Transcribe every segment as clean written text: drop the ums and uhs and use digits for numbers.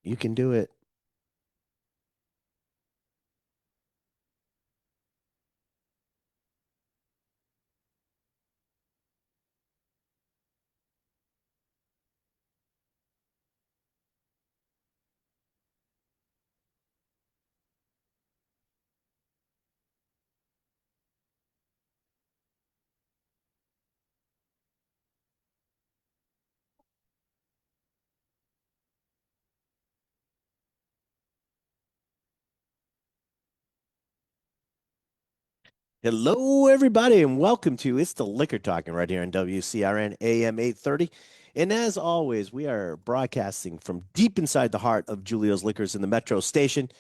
You can do it. Hello, everybody, and welcome to It's the Liquor Talking right here on WCRN AM 830. And as always, we are broadcasting from deep inside the heart of Julio's Liquors in the Metro Station.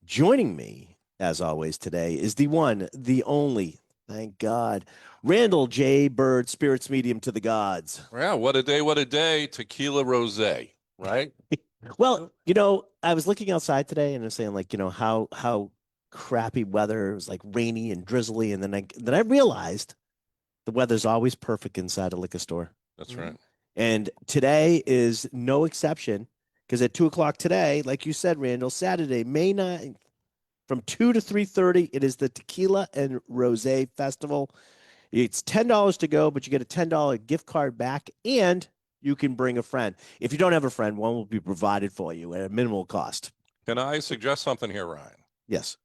Joining me, as always, today is the one, the only, thank God, Randall J. Bird, Spirits Medium to the gods. Yeah, what a day. Tequila rosé, right? Well, I was looking outside today and I was saying, like, how crappy weather. It was like rainy and drizzly, and then I realized the weather's always perfect inside a liquor store. That's right. And today is no exception because at 2 o'clock today, like you said, Randall, Saturday, May 9th, from 2 to 3:30, it is the Tequila and Rosé Festival. It's $10 to go, but you get a $10 gift card back and you can bring a friend. If you don't have a friend, one will be provided for you at a minimal cost. Can I suggest something here, Ryan? Yes.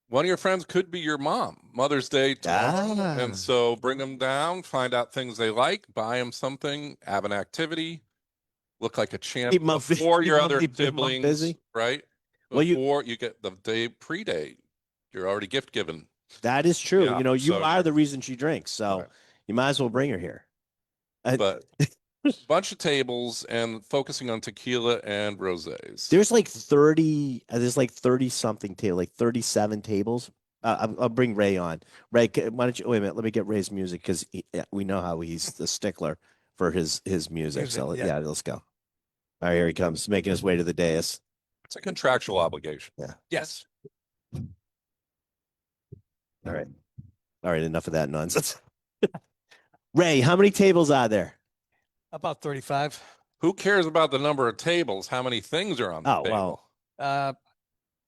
One of your friends could be your mom. Mother's Day tomorrow. Ah. And so bring them down, find out things they like, buy them something, have an activity, look like a champ Keep 'em up- before keep your 'em- other keep 'em up siblings, busy. right? Well, Before you get the day pre-date, you're already gift given. that is true. Yeah, You so- are the reason she drinks, so Right. you might as well bring her here. But bunch of tables and focusing on tequila and rosés. There's like 30 something table, like 37 tables. I'll bring Ray on. Ray, why don't you wait a minute? Let me get Ray's music because we know how he's the stickler for his music. So yeah, let's go. All right, here he comes, making his way to the dais. It's a contractual obligation. Yeah. Yes. All right. All right, enough of that nonsense. Ray, how many tables are there? About 35. Who cares about the number of tables? How many things are on the table? Well,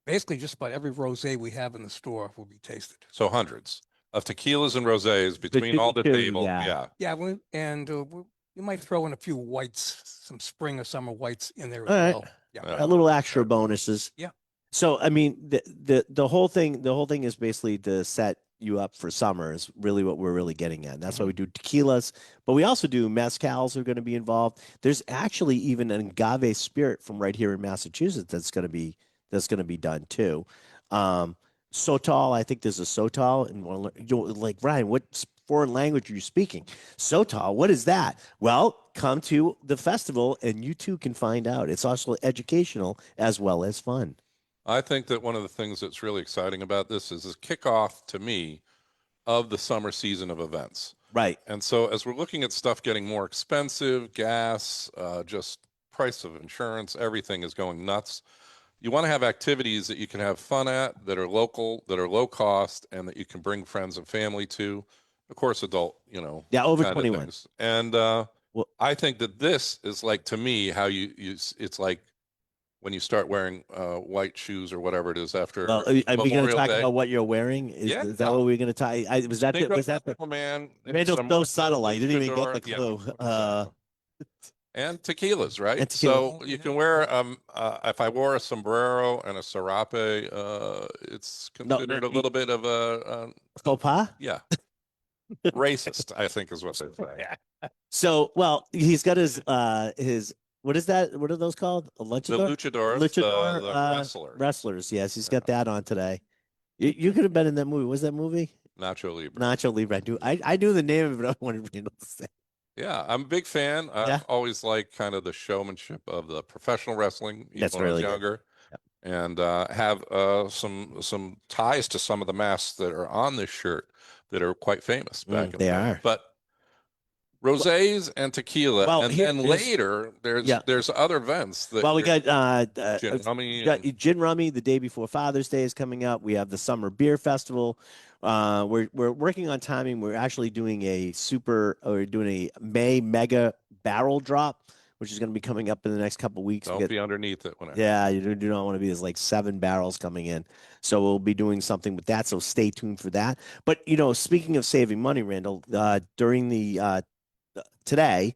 Basically, just about every rosé we have in the store will be tasted. So hundreds of tequilas and rosés between all the tables. yeah. Yeah. You might throw in a few whites, some spring or summer whites in there as All right. well. Yeah. Yeah. a little extra bonuses. Yeah. So I mean, the whole thing is basically to set you up for summer is really what we're really getting at. And that's why we do tequilas, but we also do mezcals are going to be involved. There's actually even an agave spirit from right here in Massachusetts that's going to be done too. Sotol, I think there's a Sotol, and like Ryan, what foreign language are you speaking? Sotol, what is that? Well, come to the festival and you too can find out. It's also educational as well as fun. I think that one of the things that's really exciting about this is kickoff to me of the summer season of events. Right. And so as we're looking at stuff getting more expensive, gas, just price of insurance, everything is going nuts. You want to have activities that you can have fun at, that are local, that are low cost, and that you can bring friends and family to. Of course, adult, Yeah, over kind of 21. things. And Well, I think that this is like, to me, how it's like when you start wearing white shoes or whatever it is after well, are we going to Memorial talk Day. about what you're wearing? Is that what we're going to talk? Was that the Man? Randall's so subtle? I didn't even get the Yeah. clue. And tequilas, right? And tequila. So you can wear if I wore a sombrero and a serape, it's considered a little bit of a Faux pas? yeah. Racist, I think is what they say. So, well, he's got his what is that? What are those called? A The luchador? luchadors, the wrestlers. Wrestlers. Yes, he's got that on today. You could have been in that movie. What was that movie? Nacho Libre. Nacho Libre. I knew the name of it. I wanted Randall to say. Yeah, I'm a big fan. Yeah. I've always liked kind of the showmanship of the professional wrestling, even That's when I was really good. younger. And have some ties to some of the masks that are on this shirt that are quite famous back in the They day. are. But rosés and tequila, Well, and here then is- later Yeah. there's other events that Well, we got gin rummy Gin Rummy the day before Father's Day is coming up. We have the Summer Beer Festival. We're working on timing. We're actually doing a May mega barrel drop, which is going to be coming up in the next couple weeks. We Don't get- be underneath it when I. yeah, you do not want to be. There's like 7 barrels coming in. So we'll be doing something with that. So stay tuned for that. But, speaking of saving money, Randall, during the today,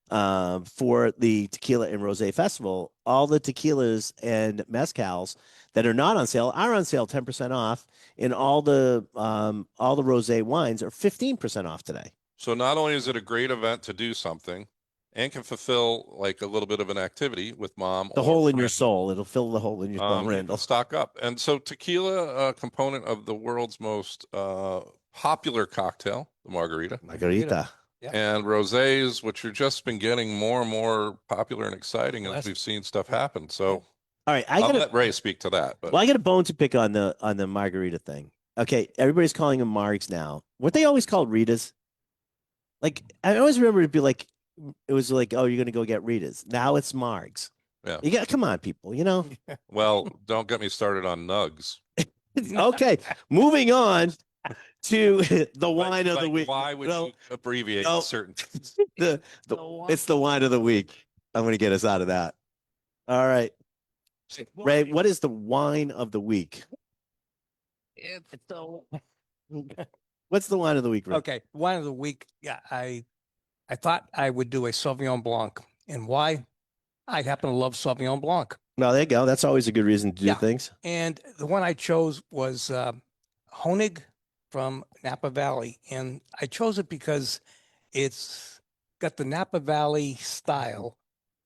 for the Tequila and Rosé Festival, all the tequilas and mezcals that are not on sale are on sale 10% off, and all the rosé wines are 15% off today. So not only is it a great event to do something and can fulfill like a little bit of an activity with mom. The or hole in your friend, soul. It'll fill the hole in your soul, you can Randall. stock up. And so tequila, a component of the world's most popular cocktail, the margarita, Margarita. Yeah. and rosés, which have just been getting more and more popular and exciting Well, as that's- we've seen stuff happen. So All right, I'll let Ray speak to that. But well, I got a bone to pick on the margarita thing. Okay, everybody's calling them margs now. Weren't they always called Ritas? Like I always remember it'd be like it was like, oh, you're gonna go get Ritas. Now it's margs. Yeah. You got come on, people. well, don't get me started on nugs. Okay, moving on to the wine of the Like, week. why would No, you abbreviate no. certain things? It's the wine of the week. I'm gonna get us out of that. All right, Ray, what is the wine of the week? What's the wine of the week, Ray? Okay, wine of the week. Yeah, I thought I would do a Sauvignon Blanc, and why? I happen to love Sauvignon Blanc, No, there you go. That's always a good reason to do Yeah. things. and the one I chose was Honig from Napa Valley, and I chose it because it's got the Napa Valley style,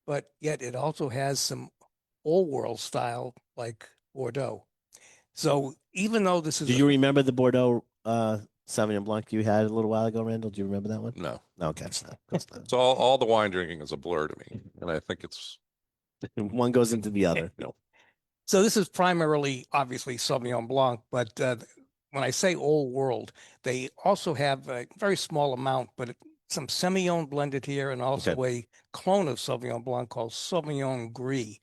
but yet it also has some old world style like Bordeaux. So even though this is Do you remember the Bordeaux Sauvignon Blanc you had a little while ago, Randall? Do you remember that one? No. Okay, it's not. It's not. So all the wine drinking is a blur to me. And I think it's One goes into the other. So this is primarily, obviously, Sauvignon Blanc, but when I say old world, they also have a very small amount, but some Semillon blended here, and also a clone of Sauvignon Blanc called Sauvignon Gris.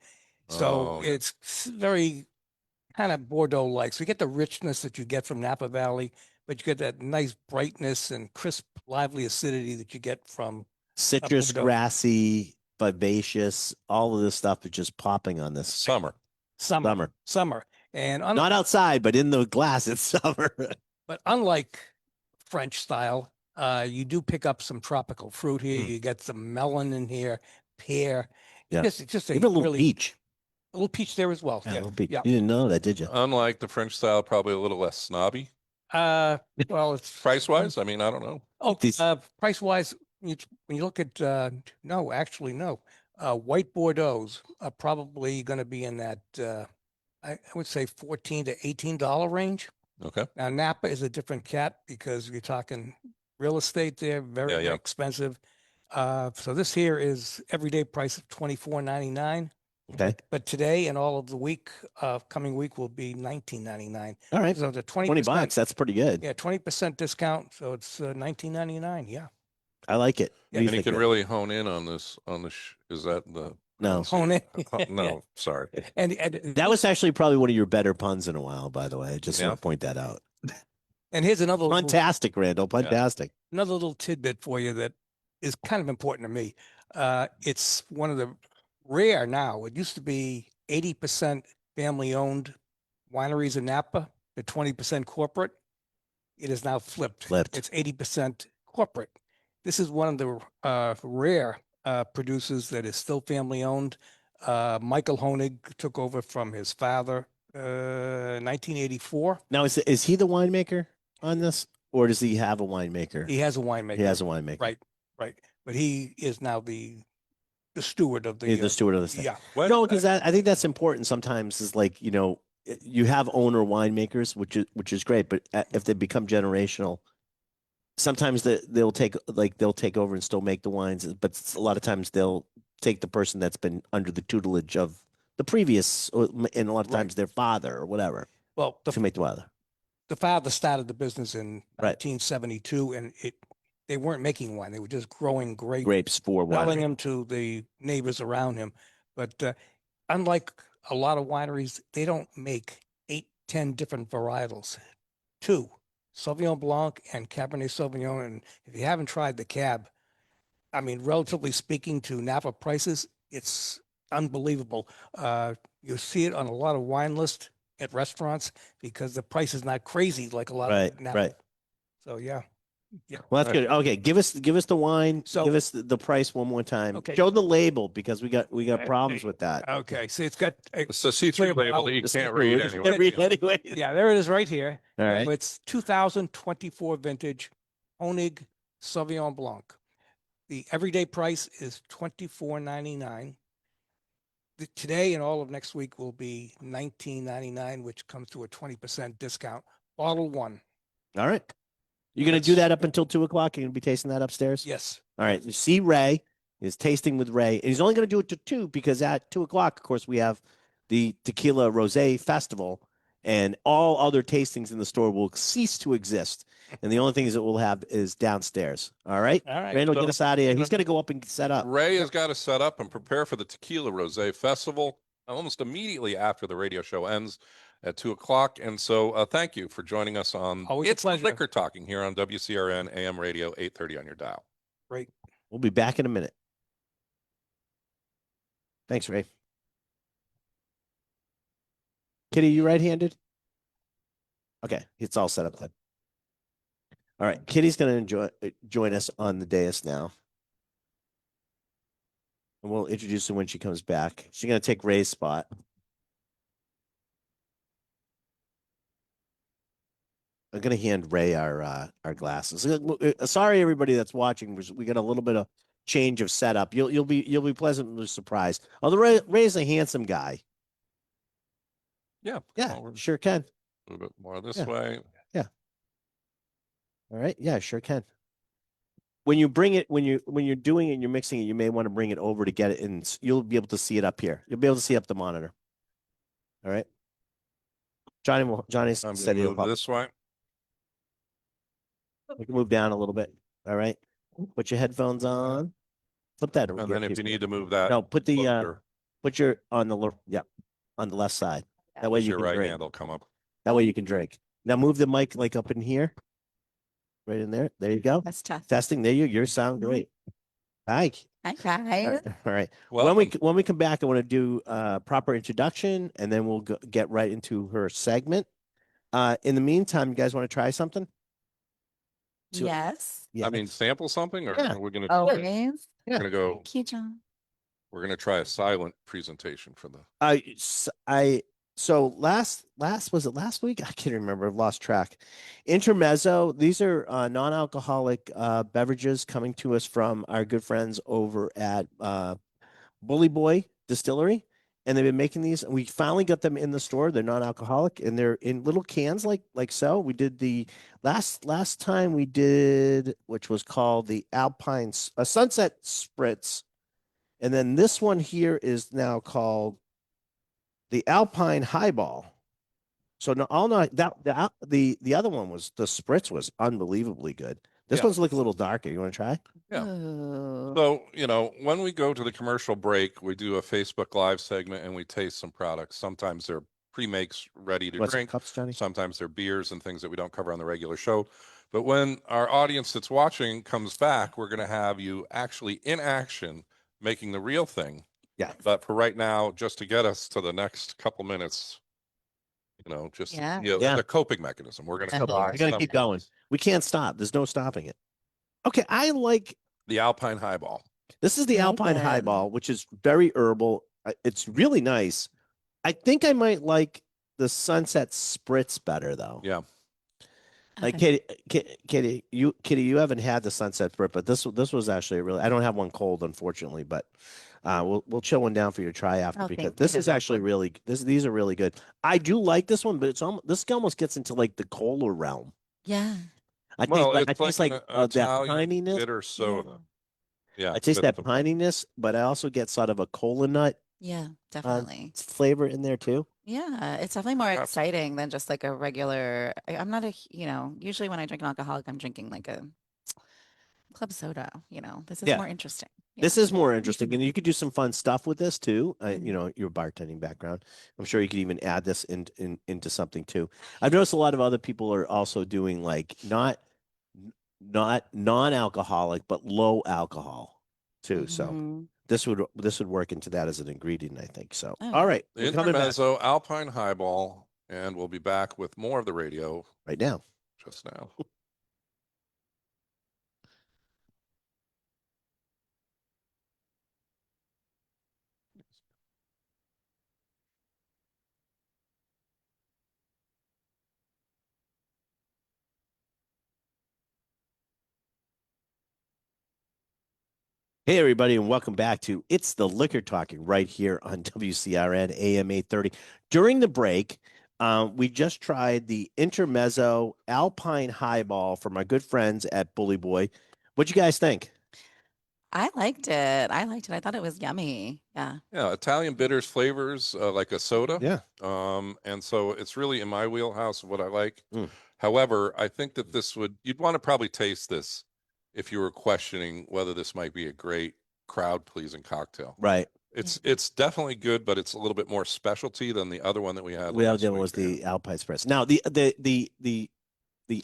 So Oh, yeah. it's very kind of Bordeaux-like. So you get the richness that you get from Napa Valley, but you get that nice brightness and crisp, lively acidity that you get from Citrus, Bordeaux. grassy, vivacious, all of this stuff is just popping on this summer. summer. And Not outside, but in the glass, it's summer. But unlike French style, you do pick up some tropical fruit here. Mm. You get some melon in here, pear. Yeah. Just a Even a little really peach. a little peach there as well. Yeah, a little peach. Yeah. You didn't know that, did you? Unlike the French style, probably a little less snobby. Well, it's Price wise, I mean, I don't know. Oh, These- price wise, when you look at no, actually no, white Bordeaux's are probably going to be in that I would say $14 to $18 range. Okay. Now Napa is a different cat because you're talking real estate there, very, Yeah, very yeah. expensive. So this here is everyday price of $24.99. Okay. But today and all of the week, coming week will be $19.99. All right. So the 20 bucks. That's pretty good. Yeah, 20% discount. So it's $19.99. Yeah. I like it. What Yeah, do you And you think, can Rick? really hone in on this, is that the, No. Hone in. no, sorry. And That was actually probably one of your better puns in a while, by the way. I just Yeah. want to point that out. and here's another little, Fantastic, Randall. Fantastic. another little tidbit for you that is kind of important to me. It's one of the rare now. It used to be 80% family owned wineries in Napa, to 20% corporate. It is now flipped. Flipped. It's 80% corporate. This is one of the rare producers that is still family owned. Michael Honig took over from his father, 1984. Now, is he the winemaker on this, or does he have a winemaker? He has a winemaker. He has a winemaker. Right, right. But he is now the steward of the. He's the steward of this thing. Yeah. When- No, because I think that's important. Sometimes is like you have owner winemakers, which is great, but if they become generational, sometimes they'll take over and still make the wines, but a lot of times they'll take the person that's been under the tutelage of the previous, and a lot of Right. times their father or whatever Well, to make the wine. the father started the business in Right. 1972, and they weren't making wine; they were just growing Grapes for selling wine. them to the neighbors around him. But unlike a lot of wineries, they don't make 8, 10 different varietals. 2, Sauvignon Blanc and Cabernet Sauvignon. And if you haven't tried the Cab, I mean, relatively speaking to Napa prices, it's unbelievable. You see it on a lot of wine lists at restaurants because the price is not crazy like a lot Right, of Napa. right. So yeah. Well, that's good. Okay, give us the wine. So- give us the price one more time. Okay. Show the label because we got problems Okay. with that. Okay, so it's got It's a see-through clear label that you bottle. can't read You anyway. can't read anyway. Yeah, there it is right here. All right. It's 2024 vintage Honig Sauvignon Blanc. The everyday price is $24.99. Today and all of next week will be $19.99, which comes to a 20% discount. Bottle one. All right. You're gonna do That's- that up until 2 o'clock. You're gonna be tasting that upstairs. Yes. All right. You see Ray is tasting with Ray, and he's only gonna do it to 2 because at 2 o'clock, of course, we have the Tequila Rosé Festival, and all other tastings in the store will cease to exist. And the only things that we'll have is downstairs. All right. All right. Randall, So- get us out of here. He's gonna go up and set up. Ray has got to set up and prepare for the Tequila Rosé Festival almost immediately after the radio show ends at 2 o'clock. And so thank you for joining us on Always a It's pleasure. Liquor Talking here on WCRN AM radio 830 on your dial. Great. We'll be back in a minute. Thanks, Ray. Kitty, you right-handed? Okay, it's all set up then. All right, Kitty's going to join us on the dais now. And we'll introduce her when she comes back. She's going to take Ray's spot. I'm going to hand Ray our glasses. Sorry, everybody that's watching. We got a little bit of change of setup. You'll be pleasantly surprised. Although Ray's a handsome guy. Yeah. Yeah, well, we're sure can. a little bit more this Yeah. way. All right. Yeah, sure can. When you bring it, when you're doing it and you're mixing it, you may want to bring it over to get it in. You'll be able to see it up here. You'll be able to see up the monitor. All right. Johnny's I'm steady. going to move this way. We can move down a little bit. All right. Put your headphones on. Flip that. And then if earpiece you back. need to move that, No, put the closer, put your on the on the left side. That way you your can right drink. hand will come up. That way you can drink. Now move the mic like up in here. Right in there. There you go. That's tough. Testing. There you sound great. Hi. Hi, guys. All right. Well, When we come back, I want to do a proper introduction, and then we'll get right into her segment. In the meantime, you guys want to try something? So- Yes. Yeah. I mean, sample something, or Yeah. we're going Always. to go. Thank you, John. We're going to try a silent presentation for the. So last was it last week? I can't remember. I've lost track. Intermezzo. These are non-alcoholic beverages coming to us from our good friends over at Bully Boy Distillery, and they've been making these. And we finally got them in the store. They're non-alcoholic, and they're in little cans like so. We did the last time we did, which was called the Alpine Sunset Spritz, and then this one here is now called the Alpine Highball. So no, all not that the other one was the Spritz was unbelievably good. This Yeah. one's like a little darker. You want to try? Yeah. Ooh. So, when we go to the commercial break, we do a Facebook Live segment and we taste some products. Sometimes they're pre-makes ready to What's drink. cups, Johnny? Sometimes they're beers and things that we don't cover on the regular show. But when our audience that's watching comes back, we're going to have you actually in action making the real thing. Yeah. But for right now, just to get us to the next couple minutes, Yeah. Yeah. the coping mechanism. We're going to Uh-huh. We're gonna keep going. We can't stop. There's no stopping it. Okay, I like the Alpine Highball. this is the Very Alpine good. Highball, which is very herbal. It's really nice. I think I might like the Sunset Spritz better though. Yeah. Like Okay. Kitty, you haven't had the Sunset Spritz, but this was actually really. I don't have one cold, unfortunately, but we'll chill one down for you to try after Oh, because thank this you. is actually really these are really good. I do like this one, but this almost gets into like the cola realm. Yeah. I Well, taste it's like an that Italian pininess. bitter soda. Yeah. I taste that that's- pininess, but I also get sort of a cola nut Yeah, definitely. flavor in there too. Yeah, it's definitely more Ab- exciting than just like a regular. I'm not usually when I drink an alcoholic, I'm drinking like a club soda. This is Yeah. more interesting. This is more interesting, and you could do some fun stuff with this too. Mhm. Your bartending background. I'm sure you could even add this into something too. I've noticed a lot of other people are also doing like not non-alcoholic but low alcohol. too. So Mhm. this would work into that as an ingredient, I think. So Oh, all yeah. right, The we're coming back Intermezzo Alpine Highball, and we'll be back with more of the radio right now. just now. Hey, everybody, and welcome back to It's the Liquor Talking right here on WCRN AM 830. During the break, we just tried the Intermezzo Alpine Highball from our good friends at Bully Boy. What'd you guys think? I liked it. I liked it. I thought it was yummy. Yeah. Yeah, Italian bitters flavors like a soda. Yeah. And so it's really in my wheelhouse of what I like. Mm. However, I think that you'd want to probably taste this if you were questioning whether this might be a great crowd pleasing cocktail. Right. It's definitely good, but it's a little bit more specialty than the other one that we had. The last other one week, was Dan. the Alpine Express. Now, the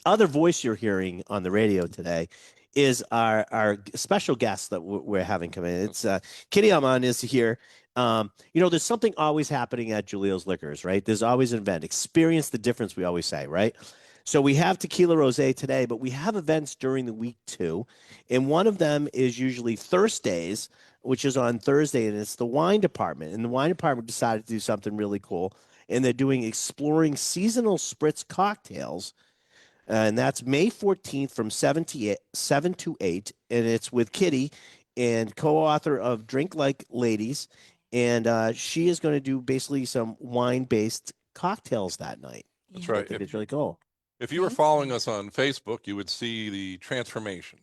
other voice you're hearing on the radio today is our special guest that we're having come in. It's Kitty Amon is here. There's something always happening at Julio's Liquors, right? There's always an event. Experience the difference, we always say, right? So we have Tequila Rosé today, but we have events during the week too. And one of them is usually Thursdays, which is on Thursday, and it's the wine department. And the wine department decided to do something really cool. And they're doing exploring seasonal spritz cocktails, and that's May 14th from 7 to 8. And it's with Kitty and co-author of Drink Like Ladies. And she is going to do basically some wine-based cocktails that night. That's Yeah. I right. think it's really cool. If you were Thank following you. us on Facebook, you would see the transformation.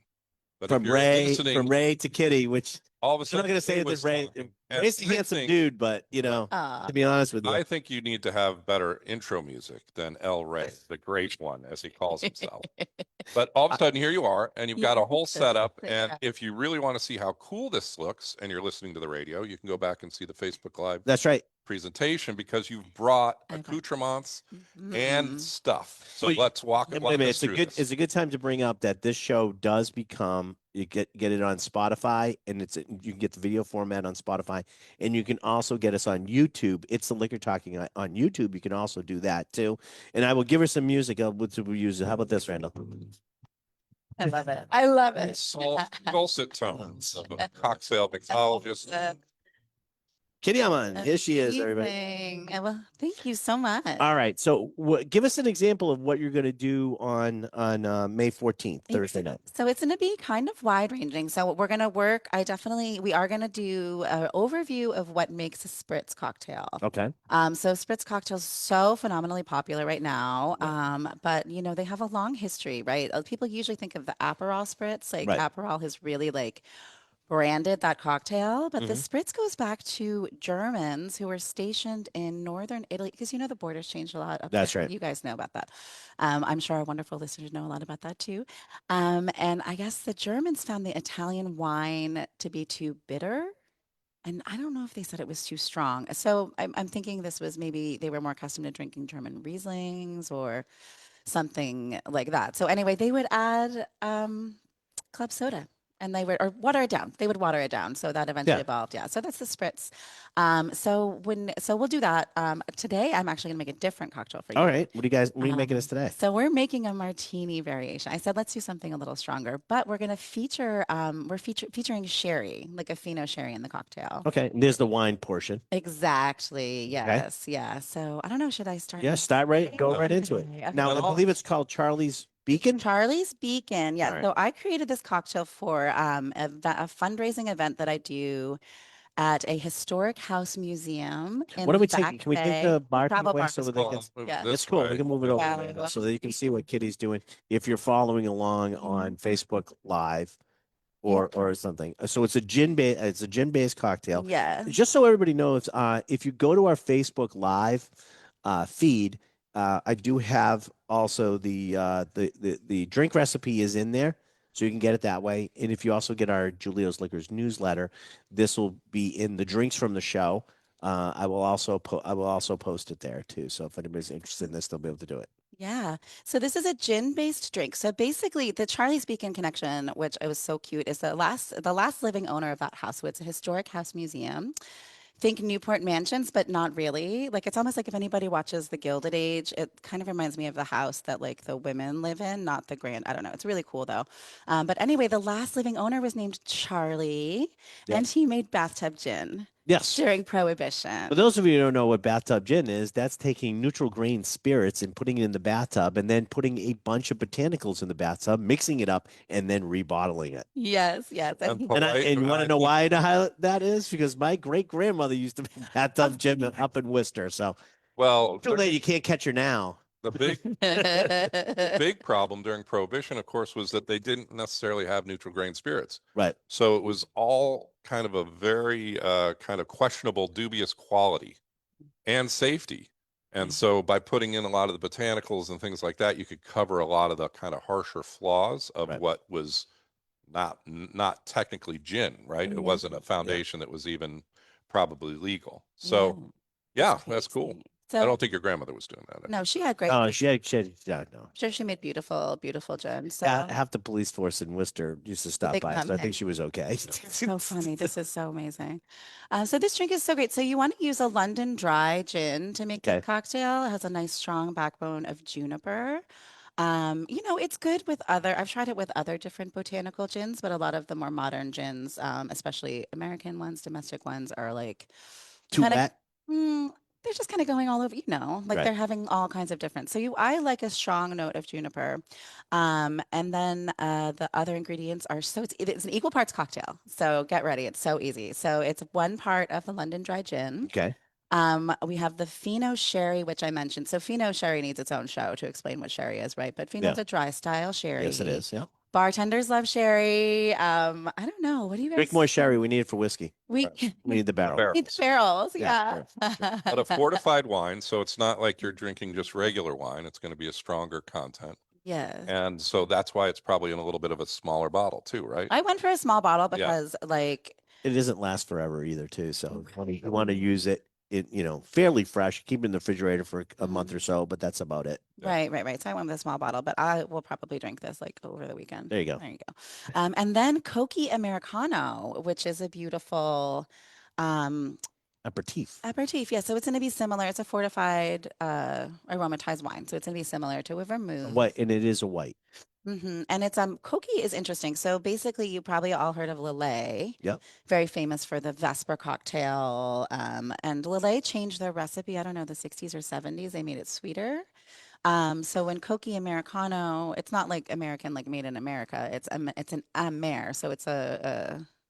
But From if you're Ray, listening, from Ray to Kitty, which all of a I'm sudden not going to say Ray that was Ray, talking, and Ray's a I handsome think- dude, but to be honest with you, I think you need to have better intro music than El Rey, the great one, as he calls himself. But all of a sudden, here you are, and you've got a whole setup. And Yeah. if you really want to see how cool this looks, and you're listening to the radio, you can go back and see the Facebook Live that's right. presentation because you've brought Okay. accoutrements Mhm. and stuff. So Well, let's walk And walk wait a minute, us through this. it's a good time to bring up that this show does become, you get it on Spotify, and you can get the video format on Spotify, and you can also get us on YouTube. It's the Liquor Talking on YouTube. You can also do that too. And I will give her some music. What we use? How about this, Randall? I love it. I love it. Dulcet tones of a cocktail mixologist. Kitty Amon, here she is, everybody. Amazing. Well, thank you so much. All right, so give us an example of what you're going to do on May 14th, Thursday night. So it's going to be kind of wide ranging. So we're going to work. We are going to do an overview of what makes a spritz cocktail. Okay. So spritz cocktails so phenomenally popular right now. But they have a long history, right? People usually think of the Aperol spritz, like Right. Aperol has really branded that cocktail, but the spritz goes back to Germans who were stationed in northern Italy because the borders changed a lot up That's there. right. You guys know about that. I'm sure our wonderful listeners know a lot about that too. And I guess the Germans found the Italian wine to be too bitter. And I don't know if they said it was too strong. So I'm thinking this was maybe they were more accustomed to drinking German Rieslings or something like that. So anyway, they would add club soda. And they would, or water it down. They would water it down. So that eventually Yeah. evolved. Yeah. So that's the spritz. So we'll do that. Today, I'm actually going to make a different cocktail for you. All right. What are you making us today? So we're making a martini variation. I said, let's do something a little stronger, but we're going to feature, featuring sherry, like a Fino sherry in the cocktail. Okay. And there's the wine portion. Exactly. Yes. Yeah. So I don't know. Should I start? Yeah. with- go right into it. Okay. Now, I believe it's called Charlie's Beacon. Charlie's Beacon. Yeah. All right. So I created this cocktail for a fundraising event that I do at a historic house museum. What are we Back taking? Can we take Bay. the bar Travel away bar so is that they cool. can? Move Yeah. this It's cool. way. We can move it over Yeah. Randall, so that you can see what Kitty's doing if you're following along on Facebook Live or something. So it's a gin-based cocktail. Yeah. Just so everybody knows, if you go to our Facebook Live feed, I do have also the drink recipe is in there, so you can get it that way. And if you also get our Julio's Liquors newsletter, this will be in the drinks from the show. I will also post it there too. So if anybody's interested in this, they'll be able to do it. Yeah. So this is a gin-based drink. So basically, the Charlie's Beacon Connection, which it was so cute, is the last living owner of that house. So it's a historic house museum. Think Newport Mansions, but not really. Like it's almost like if anybody watches The Gilded Age, it kind of reminds me of the house that like the women live in, not the grand. I don't know. It's really cool though. But anyway, the last living owner was named Charlie, Yep. and he made bathtub gin Yes. during For Prohibition. those of you who don't know what bathtub gin is, that's taking neutral grain spirits and putting it in the bathtub and then putting a bunch of botanicals in the bathtub, mixing it up, and then rebottling it. Yes, yes. And And you want to know I- why I know how that is? Because my great grandmother used to make bathtub gin up in Worcester. So Well, too late, you can't catch her now. the big problem during Prohibition, of course, was that they didn't necessarily have neutral grain spirits. Right. So it was all kind of a very kind of questionable, dubious quality and safety. And so by putting in a lot of the botanicals and things like that, you could cover a lot of the kind of harsher flaws of Right. what was not technically gin, right? It Yeah. wasn't a foundation that was even probably legal. Yeah, So yeah, it's that's cool. crazy. I So don't think your grandmother was doing that. no, she had great. Oh, I'm yeah, no. sure she made beautiful, beautiful gin. So Half the police force in Worcester used to stop they by, come so I in. think she was okay. So funny. This is so amazing. So this drink is so great. So you want to use a London dry gin to make Okay. the cocktail. It has a nice strong backbone of juniper. It's good with I've tried it with other different botanical gins, but a lot of the more modern gins, especially American ones, domestic ones, are like Too kind of, wet. they're just kind of going all over, like Right. they're having all kinds of different. So I like a strong note of juniper. And then the other ingredients are it's an equal parts cocktail. So get ready. It's so easy. So it's 1 part of the London dry gin. Okay. We have the Fino sherry, which I mentioned. So Fino sherry needs its own show to explain what sherry is, right? But Fino's Yeah. a dry style sherry. Yes, it is. Yeah. Bartenders love sherry. I don't know. What do you guys Drink more think? sherry. We need it for whiskey. We We need the barrel. Barrels. need the barrels. Yeah, Yeah. But a fortified wine, so it's not like you're drinking just regular wine. It's going to be a stronger content. Yes. And so that's why it's probably in a little bit of a smaller bottle too, right? I went for a small bottle Yeah. because It doesn't last forever either, too. So you want to use it, fairly fresh. Keep it in the refrigerator for a month or so, but that's about it. Yeah. right. So I went with a small bottle, but I will probably drink this like over the weekend. There you go. There you go. And then Coqui Americano, which is a beautiful Aperitif. aperitif. Yeah, so it's going to be similar. It's a fortified aromatized wine, so it's going to be similar to a vermouth. White, and it is a white. And it's Coqui is interesting. So basically, you probably all heard of Lillet. Yep. Very famous for the Vesper cocktail. And Lillet changed their recipe. I don't know, the 60s or 70s. They made it sweeter. So when Coqui Americano, it's not like American, like made in America. It's an Amer. So it's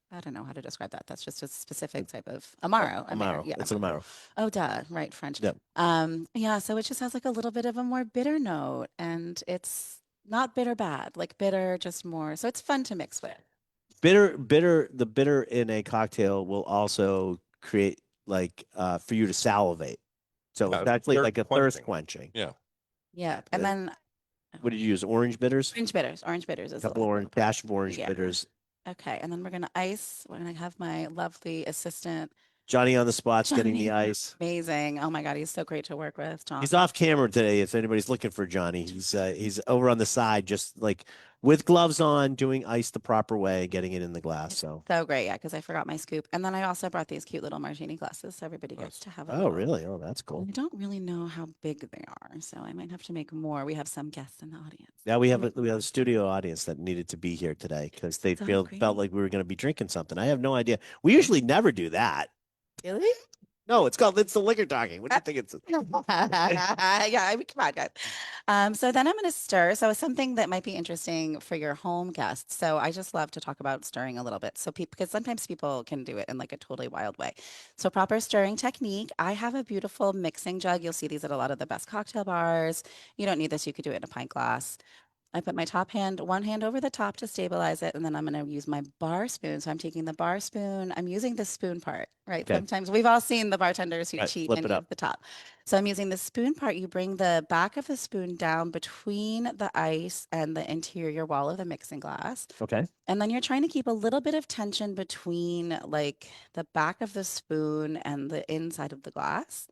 I don't know how to describe that. That's just a specific type of Amaro. Amaro. Yeah. It's an Amaro. Oh, duh. Right. French. Yep. Yeah. So it just has like a little bit of a more bitter note, and it's not bitter bad, like bitter, just more. So it's fun to mix with. The bitter in a cocktail will also create for you to salivate. So Yeah, it's actually thirst like a thirst quenching. Yeah. Yeah. And Yeah. then What did you use? Orange bitters? orange bitters. Orange bitters A is couple orange, dash of orange Yeah. bitters. Okay. And then we're gonna ice. We're gonna have my lovely assistant. Johnny on the spot's getting the Johnny. ice. Amazing. Oh my God, he's so great to work with, John. He's off camera today. If anybody's looking for Johnny, he's over on the side, just like with gloves on, doing ice the proper way, getting it in the glass. So. So great, yeah, because I forgot my scoop. And then I also brought these cute little martini glasses, so everybody Nice. gets to have a Oh, little. really? Oh, that's cool. I don't really know how big they are, so I might have to make more. We have some guests in the audience. Now we have a studio audience that needed to be here today because they So felt great. like we were going to be drinking something. I have no idea. We usually never do that. Really? No, it's the liquor talking. What do you think it's? Yeah, I mean, come on, guys. So then I'm going to stir. So something that might be interesting for your home guests. So I just love to talk about stirring a little bit. So because sometimes people can do it in like a totally wild way. So proper stirring technique. I have a beautiful mixing jug. You'll see these at a lot of the best cocktail bars. You don't need this. You could do it in a pint glass. I put my one hand over the top to stabilize it, and then I'm going to use my bar spoon. So I'm taking the bar spoon. I'm using the spoon part, right? Okay. Sometimes we've all seen the bartenders who Right, cheat flip and it use up. the top. So I'm using the spoon part. You bring the back of the spoon down between the ice and the interior wall of the mixing glass. Okay. And then you're trying to keep a little bit of tension between like the back of the spoon and the inside of the glass.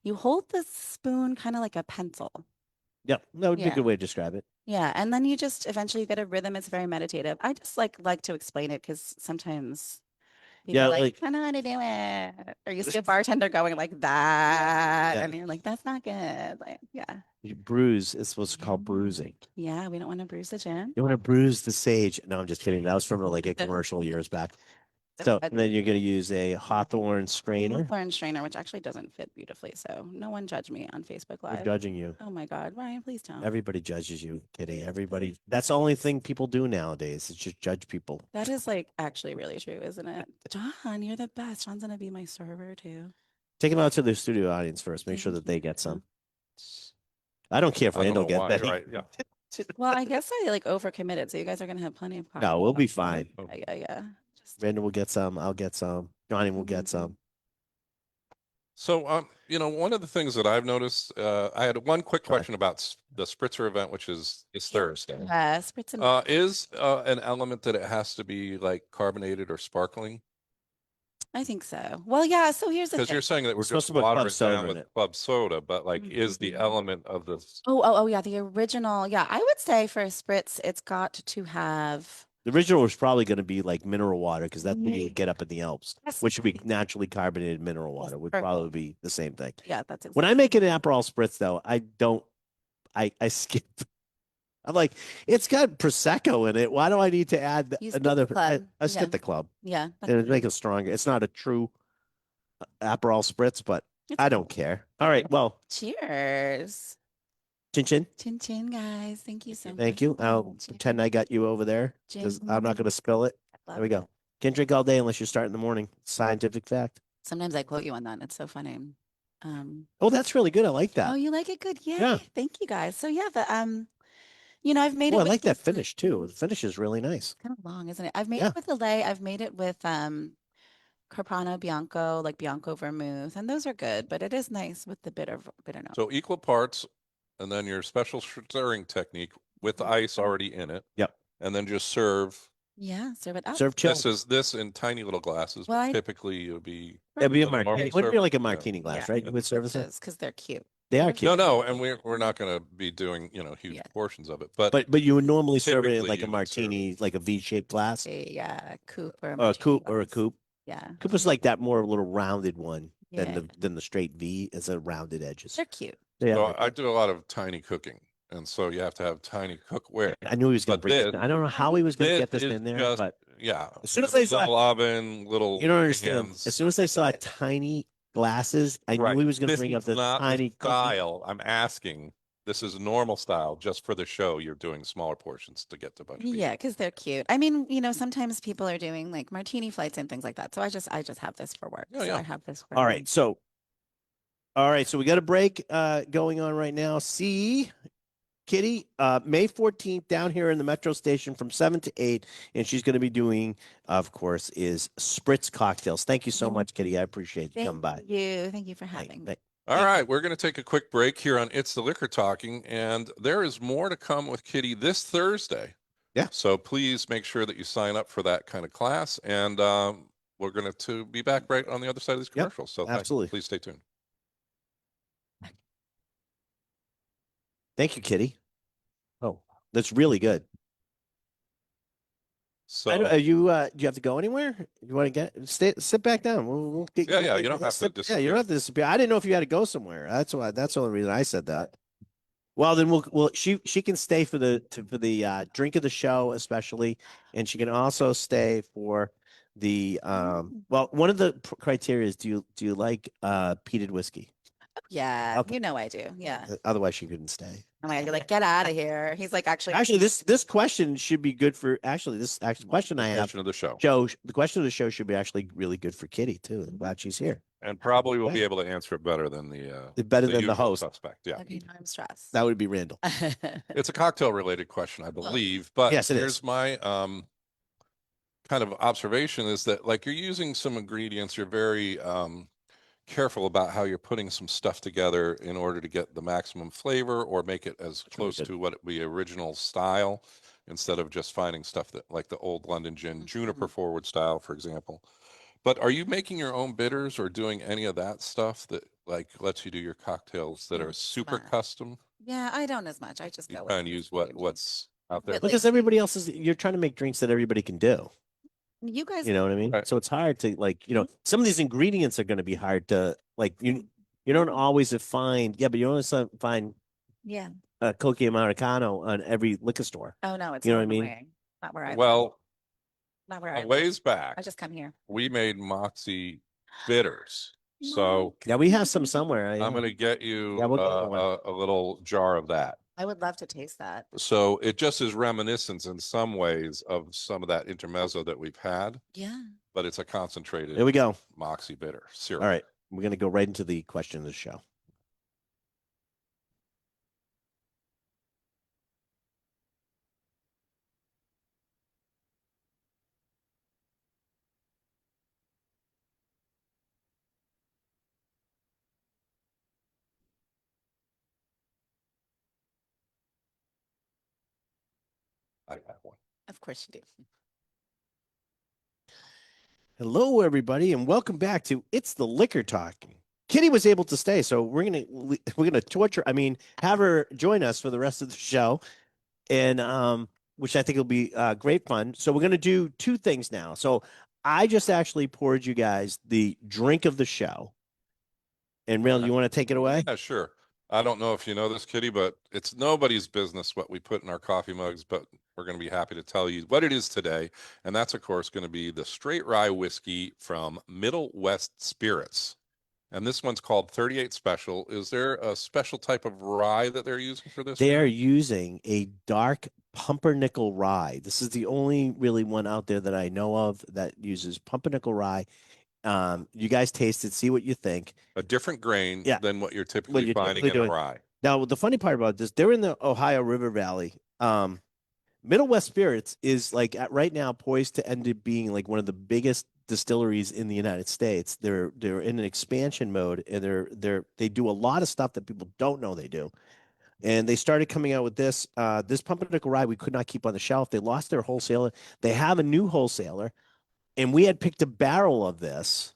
You hold the spoon kind of like a pencil. Yep, that would be a Yeah. good way to describe it. Yeah, and then you just eventually get a rhythm. It's very meditative. I just like to explain it because sometimes people Yeah, are like, like I know how to do it. Or you see a bartender going like that, Yeah. and you're like, that's not good. Like, yeah. you bruise is what's called bruising. Yeah, we don't want to bruise the gin. You want to bruise the sage. No, I'm just kidding. That was from like a commercial years back. So and then you're going to use a Hawthorne strainer. Hawthorne strainer, which actually doesn't fit beautifully. So no one judge me on Facebook We're Live. judging you. Oh my God, Ryan, please don't. Everybody judges you, Kitty. Everybody. That's the only thing people do nowadays. Is just judge people. That is like actually really true, isn't it? John, you're the best. John's gonna be my server too. Take them out to the studio audience first. Make sure that they get some. I don't care if I don't Randall know gets why, that. right? Yeah. Well, I guess I like overcommitted, so you guys are gonna have plenty of No, we'll be fine. Yeah. Just Randall will get some. I'll get some. Johnny will get Mhm. some. So, one of the things that I've noticed, I had one quick Go ahead. question about the Spritzer event, which is this Thursday. spritz and Is an element that it has to be like carbonated or sparkling? I think so. Well, yeah. So here's the Because thing. you're saying that we're It's supposed just to put club watering soda down in with it. club soda, but like, is the Mhm. element of the Oh, yeah. The original. Yeah, I would say for a spritz, it's got to have. The original was probably going to be like mineral water because that's what you would get up in the Alps, Yes. which would be naturally carbonated mineral Yes, water. Would perfect. probably be the same thing. Yeah, that's When I make an Aperol spritz, though, I don't. I skip. I'm like, it's got prosecco in it. Why do I need to add You skip another? the club. I skip Yeah. the club Yeah. and it make it stronger. It's not a true Aperol spritz, but It's I don't care. All right, well, Cheers. chin chin. Chin chin, guys. Thank you so much. Thank you. I'll Cheers. pretend I got you over there because I'm not going to spill it. Love There we go. it. Can't drink all day unless you start in the morning. Scientific fact. Sometimes I quote you on that. And it's so funny. Oh, that's really good. I like Oh, that. you like it? Good. Yay. Yeah. Thank you guys. So yeah, I've made Oh, it I with like that this- finish too. The finish is really nice. Kind of long, isn't it? I've made Yeah. it with the lay. I've made it with Carpano Bianco, like Bianco vermouth, and those are good, but it is nice with the bitter note. so equal parts, and then your special stirring technique with the ice already in it. Yep. And then just serve. Yeah, serve it up. Serve chilled. This in tiny little glasses. Well, But I- typically, it would be It'd be a little normal martini. It would be like a serving, yeah. martini glass, Yeah. right? You would service it. Because they're cute. They are No, cute. no, and we're not going to be doing huge Yeah. portions of it, but But you would normally serve it in Typically like a you would serve martini, like a V-shaped glass, A coupe or or a martini coupe, or a glass. coupe. Yeah. Coupe is like that more little rounded one Yeah. than the straight V. It's a rounded edges. They're cute. Yeah, so like I that. do a lot of tiny cooking, and so you have to have tiny cookware. I knew he was going to but bring this. this- I don't know how he was going to get this is in there, just- but Yeah, As soon as they saw- little oven, little you don't understand. pans. As soon as I saw tiny glasses, I Right. knew he was going to This bring up is the not the tiny cookie. style. I'm asking. This is normal style, just for the show. You're doing smaller portions to get to a bunch of people. Yeah, because they're cute. I mean, sometimes people are doing like martini flights and things like that. So I just have this for work. Yeah, So yeah. I have this for All home. right, so we got a break going on right now. See Kitty, May 14th down here in the Metro Station from 7 to 8, and she's going to be doing, of course, is Spritz cocktails. Thank you so much, Kitty. I appreciate you coming by. Thank you. Thank you for having me. All right, we're going to take a quick break here on It's the Liquor Talking, and there is more to come with Kitty this Thursday. Yeah. So please make sure that you sign up for that kind of class, and we're going to be back right on the other side of these Yep, commercials. So absolutely. please stay tuned. Thank you, Kitty. Oh, that's really good. So Are you do you have to go anywhere? You want to sit back down. We'll get, Yeah, you don't have to yeah, you don't have to disappear. I didn't know if you had to go somewhere. That's the only reason I said that. Well, then she can stay for the drink of the show, especially, and she can also stay for the well, one of the criteria is do you like peated whiskey? Yeah, Okay. I do. Yeah. Otherwise she couldn't stay. I'm like, you're like, get out of here. He's like, actually, This question should be good for this question I have. question of the show, Joe, the question of the show should be actually really good for Kitty too. I'm glad she's here. and probably will Right. be able to answer it better than Better than the usual host. suspect. Yeah. okay, no, I'm stressed. That would be Randall. It's a cocktail related question, I believe, but Yes, it here's is. my kind of observation is that like you're using some ingredients, you're very careful about how you're putting some stuff together in order to get the maximum flavor or make it as really close good. to what the original style instead of just finding stuff that like the old London gin juniper forward style, for example. But are you making your own bitters or doing any of that stuff that like lets you do your cocktails that are super Smart. custom? Yeah, I don't as much. I just You go kind of with use medium drink. what's out there. But Because everybody else is, you're trying to make drinks that everybody can do. You guys, You know what I mean? Right. So it's hard to like, some of these ingredients are going to be hard to like, you don't always find, yeah, but you always find yeah. a Coca Americano on every liquor store. Oh no, it's You know not what I mean? annoying. Not where I live. Well, Not where I a live. ways back, I just come here. we made Moxie bitters. So Yeah, we have some somewhere. I'm going to get you Yeah, we'll get one. a little jar of that. I would love to taste that. So it just is reminiscence in some ways of some of that intermezzo that we've had, Yeah. but it's a concentrated Here we go. Moxie bitter syrup. All right. We're going to go right into the question of the show. I have one. Of course you do. Hello, everybody, and welcome back to It's the Liquor Talking. Kitty was able to stay, so we're gonna torture. I mean, have her join us for the rest of the show, and which I think will be great fun. So we're gonna do two things now. So I just actually poured you guys the drink of the show, and Rail, Okay. you want to take it away? Yeah, sure. I don't know if you know this, Kitty, but it's nobody's business what we put in our coffee mugs, but we're going to be happy to tell you what it is today. And that's, of course, going to be the straight rye whiskey from Middle West Spirits. And this one's called 38 Special. Is there a special type of rye that they're using for this? They are using a dark pumpernickel rye. This is the only really one out there that I know of that uses pumpernickel rye. You guys taste it, see what you think. A different grain Yeah. than what you're typically you're finding typically in a doing. rye. Now, the funny part about this, they're in the Ohio River Valley. Middle West Spirits is like right now poised to end up being like one of the biggest distilleries in the United States. They're in an expansion mode, and they do a lot of stuff that people don't know they do. And they started coming out with this pumpernickel rye we could not keep on the shelf. They lost their wholesaler. They have a new wholesaler, and we had picked a barrel of this,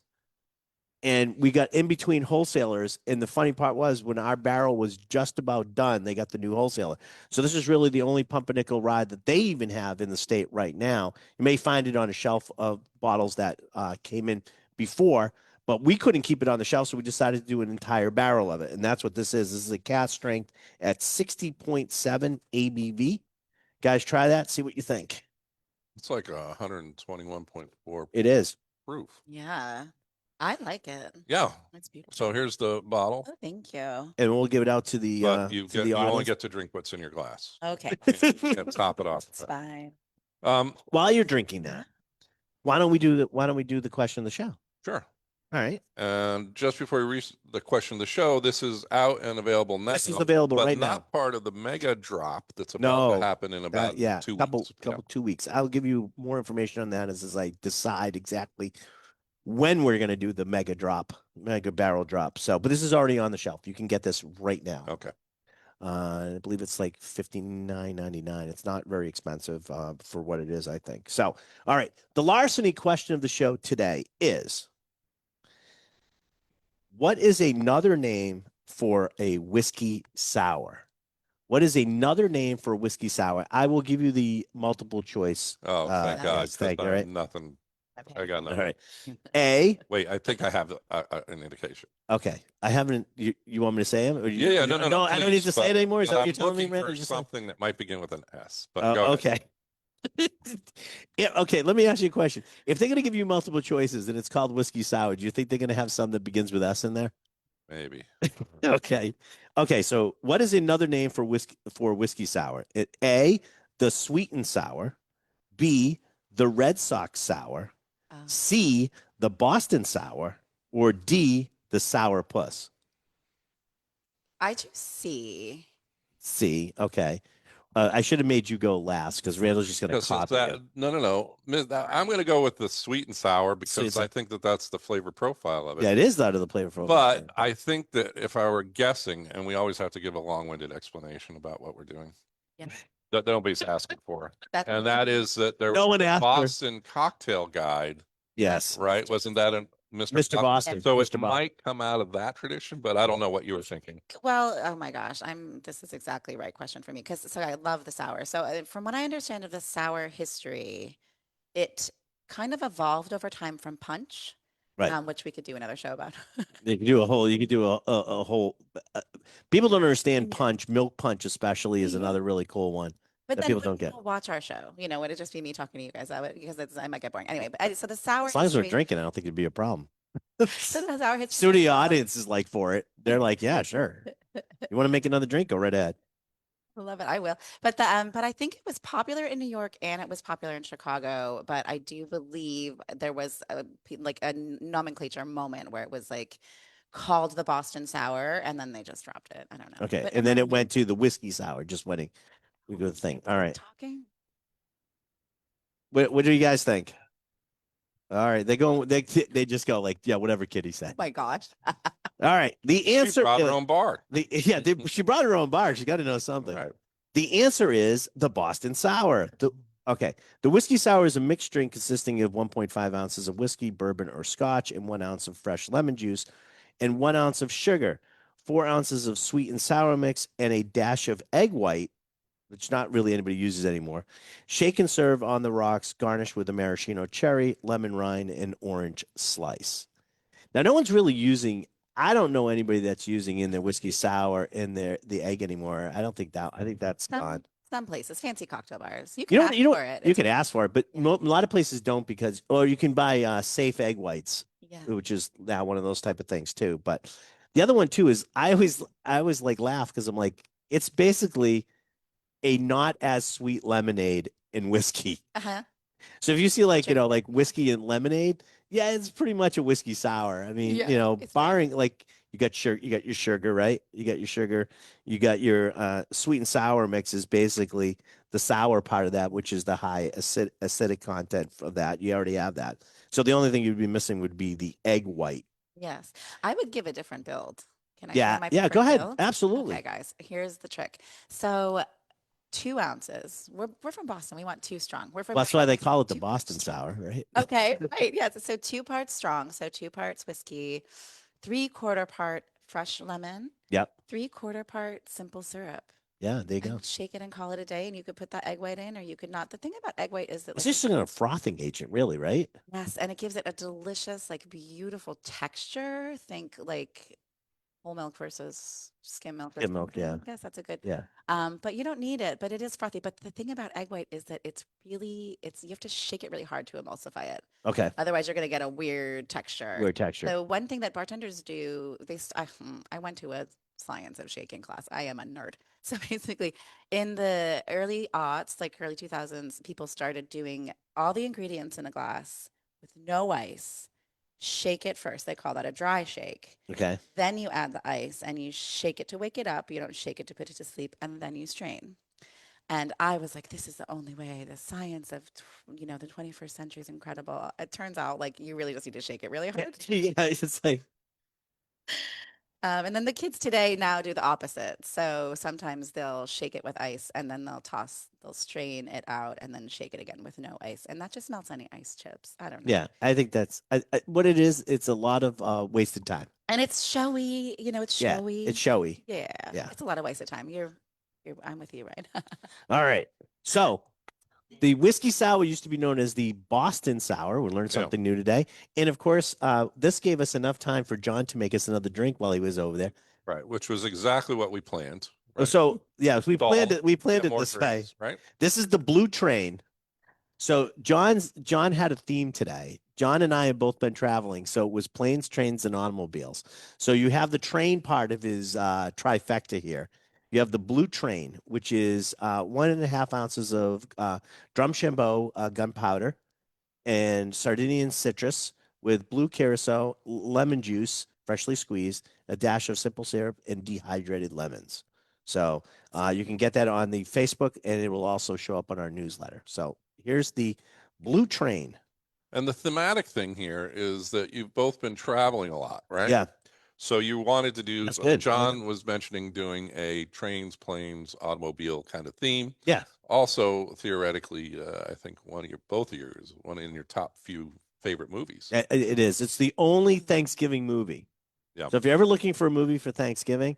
and we got in between wholesalers. And the funny part was when our barrel was just about done, they got the new wholesaler. So this is really the only pumpernickel rye that they even have in the state right now. You may find it on a shelf of bottles that came in before, but we couldn't keep it on the shelf, so we decided to do an entire barrel of it. And that's what this is. This is a cask strength at 60.7 ABV. Guys, try that. See what you think. It's like 121.4 It is. proof. Yeah. I like it. Yeah. That's beautiful. So here's the bottle, Oh, thank you. And we'll give it out to the but you to the only audience. get to drink what's in your glass. Okay. You can't top it off. It's fine. While you're drinking that, why don't we do the question of the show? Sure. All right. And just before we reach the question of the show, this is out and available now. This is available but right not now. part of the mega drop that's about No. to happen in about Yeah, 2 couple weeks. Yeah. 2 weeks. I'll give you more information on that as I decide exactly when we're going to do the mega barrel drop. So, but this is already on the shelf. You can get this right now. Okay. I believe it's like $59.99. It's not very expensive for what it is, I think. So, all right. The larceny question of the show today is, what is another name for a whiskey sour? What is another name for a whiskey sour? I will give you the multiple choice. Oh, thank God. yes, thank 'cause you, I have right? Nothing. Okay. I got All nothing. right. A. Wait, I think I have an indication. Okay. I haven't. You want me to say them? Or Yeah, no. I don't need to please, say it but- anymore. Is but that what I'm you're telling me, looking man? for Or just like- something that might begin with an S. But Oh, go ahead. okay. Yeah. Okay. Let me ask you a question. If they're going to give you multiple choices and it's called whiskey sour, do you think they're going to have some that begins with S in there? Maybe. Okay. Okay. So, what is another name for whiskey sour? A, the sweet and sour. B, the Red Sox sour. Oh. C, the Boston sour. Or D, the sour puss. I choose C. C. Okay. I should have made you go last because Randall's just going to Because copy that, you. no. I'm going to go with the sweet and sour Sweet and because sour. I think that that's the flavor profile of it. Yeah, it is out of the flavor profile. But I think that if I were guessing, and we always have to give a long-winded explanation about what we're doing, Yeah. that nobody's asking for, That's and that is that there No was one a asked for- Boston cocktail guide, Yes. right? Wasn't that Mr. Boston. So it Mr. Boston. might come out of that tradition, but I don't know what you were thinking. Well, oh my gosh, this is exactly the right question for me because so I love the sour. So from what I understand of the sour history, it kind of evolved over time from punch, Right. which we could do another show about. You could do a whole. You could do a whole. People don't understand Yeah. punch. Milk punch, especially, is Yeah. another really cool one. But that then people would don't get. people watch our show? You know, would it just be me talking to you guys? Because I might get boring. Anyway, but so the sour As long as we're history. drinking, I don't think it'd be a problem. So the sour history. Studio audience is like for it. They're like, yeah, sure. You want to make another drink? Go right ahead. I love it. I will. But but I think it was popular in New York and it was popular in Chicago. But I do believe there was like a nomenclature moment where it was like called the Boston Sour, and then they just dropped it. I don't know. Okay, But and then it everyone went to the whiskey sour. Just winning. We go thing. All right. talking. What do you guys think? All right, they just go like, yeah, whatever Kitty said. Oh my gosh. All right, the She answer. brought her own bar. She brought her own bar. She got to know something. Right. The answer is the Boston Sour. The whiskey sour is a mixed drink consisting of 1.5 ounces of whiskey, bourbon, or scotch, and 1 ounce of fresh lemon juice, and 1 ounce of sugar, 4 ounces of sweet and sour mix, and a dash of egg white, which not really anybody uses anymore. Shake and serve on the rocks, garnished with a maraschino cherry, lemon rind, and orange slice. Now, no one's really using. I don't know anybody that's using in their whiskey sour in the egg anymore. I think that's gone. Some places, fancy cocktail bars. You You can know, ask you know, for it. you It's can ask for it, but a lot of places don't because, or you can buy safe egg whites, yeah. which is now one of those type of things too. But the other one too is I always like laugh because I'm like, it's basically a not as sweet lemonade in whiskey. Uh-huh. So if you see like, Sure. like whiskey and lemonade, yeah, it's pretty much a whiskey sour. I mean, Yeah, it's barring like you got your sugar, right? You got your sugar, you got your sweet and sour mix is basically the sour part of that, which is the high acidic content of that. You already have that. So the only thing you'd be missing would be the egg white. Yes. I would give a different build. Can I Yeah. share my Yeah, go preferred ahead. build? Absolutely. Okay, guys, here's the trick. So 2 ounces. We're from Boston. We want 2 strong. We're from Well, that's why they call it the 2 Boston sour, right? Okay, right. Yes. So 2 parts strong. So 2 parts whiskey, 3/4 part fresh lemon, Yep. 3/4 part simple syrup. Yeah, there you go. And shake it and call it a day. And you could put that egg white in, or you could not. The thing about egg white is that It's like, just a frothing agent, really, right? yes, and it gives it a delicious, like beautiful texture. Think like whole milk versus skim milk. Skim milk, yeah. Yes, that's a good. Yeah. But you don't need it, but it is frothy. But the thing about egg white is that you have to shake it really hard to emulsify it. Okay. Otherwise, you're going to get a weird texture. Weird texture. So one thing that bartenders do, I went to a science of shaking class. I am a nerd. So basically, in the early aughts, like early 2000s, people started doing all the ingredients in a glass with no ice. Shake it first. They call that a dry shake. Okay. Then you add the ice and you shake it to wake it up. You don't shake it to put it to sleep, and then you strain. And I was like, this is the only way. The science of, the 21st century is incredible. It turns out like you really just need to shake it really hard. Yeah, it's like And then the kids today now do the opposite. So sometimes they'll shake it with ice and then they'll strain it out and then shake it again with no ice. And that just melts any ice chips. I don't know. yeah. I think that's what it is. It's a lot of wasted time. And it's showy, it's Yeah, showy. it's showy. Yeah. Yeah. It's a lot of wasted time. I'm with you, right? All right. So the whiskey sour used to be known as the Boston sour. We learned Yeah. something new today. And of course, this gave us enough time for John to make us another drink while he was over there. Right. Which was exactly what we planned. Right? So yeah, we Fall, planned it. We planned Get it more this way. drinks, right? This is the Blue Train. So John had a theme today. John and I have both been traveling, so it was planes, trains, and automobiles. So you have the train part of his trifecta here. You have the Blue Train, which is 1.5 ounces of Drumchambeau gunpowder and Sardinian citrus with blue curacao, lemon juice, freshly squeezed, a dash of simple syrup, and dehydrated lemons. So you can get that on the Facebook, and it will also show up on our newsletter. So here's the Blue Train. And the thematic thing here is that you've both been traveling a lot, right? Yeah. So you wanted to do, That's good. John was mentioning doing a trains, planes, automobile kind of theme. Yeah. Also, theoretically, I think both of yours, one in your top few favorite movies. It is. It's the only Thanksgiving movie. Yeah. So if you're ever looking for a movie for Thanksgiving,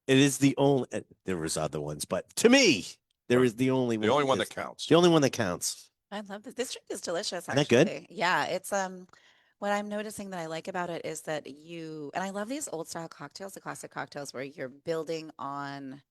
it is the only. There was other ones, but to me, there is the only The only one that that counts. the only one that counts. I love this. This drink is delicious, Isn't that good? actually. Yeah, it's what I'm noticing that I like about it is that and I love these old style cocktails, the classic cocktails where you're building on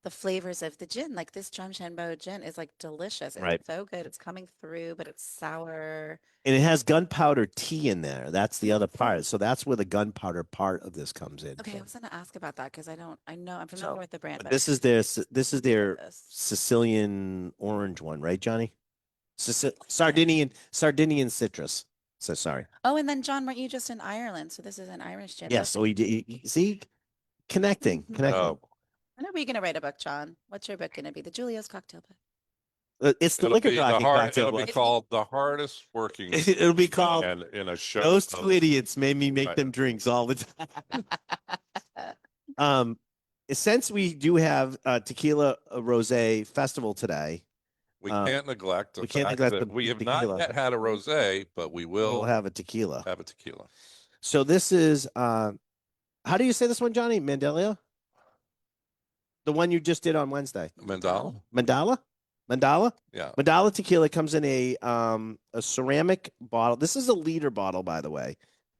the flavors of the gin. Like this Drumshanbo gin is like delicious. It's Right. so good. It's coming through, but it's sour. And it has gunpowder tea in there. That's the other part. So that's where the gunpowder part of this comes in. Okay, I was gonna ask about that because I know I'm familiar So, with the brand. But But this is their this. Sicilian orange one, right, Johnny? Sardinian citrus. So sorry. Oh, and then John, weren't you just in Ireland? So this is an Irish gin. Yes. So see, connecting. Oh, When are we gonna write a book, John? What's your book gonna be? The Julio's cocktail book. It's the liquor jockey cocktail it'll be book. called the hardest working It'll be called and in a show. Those Two Idiots Made Me Make Right. Them Drinks All the Time. Since we do have Tequila Rosé Festival today, We can't neglect the we can't fact neglect that the we have tequila. not yet had a rosé, but we we'll will have a tequila. have a tequila. So this is how do you say this one, Johnny? Mandalia? The one you just did on Wednesday. Mandala? Mandala? Yeah. Mandala tequila comes in a ceramic bottle. This is a liter bottle, by the way.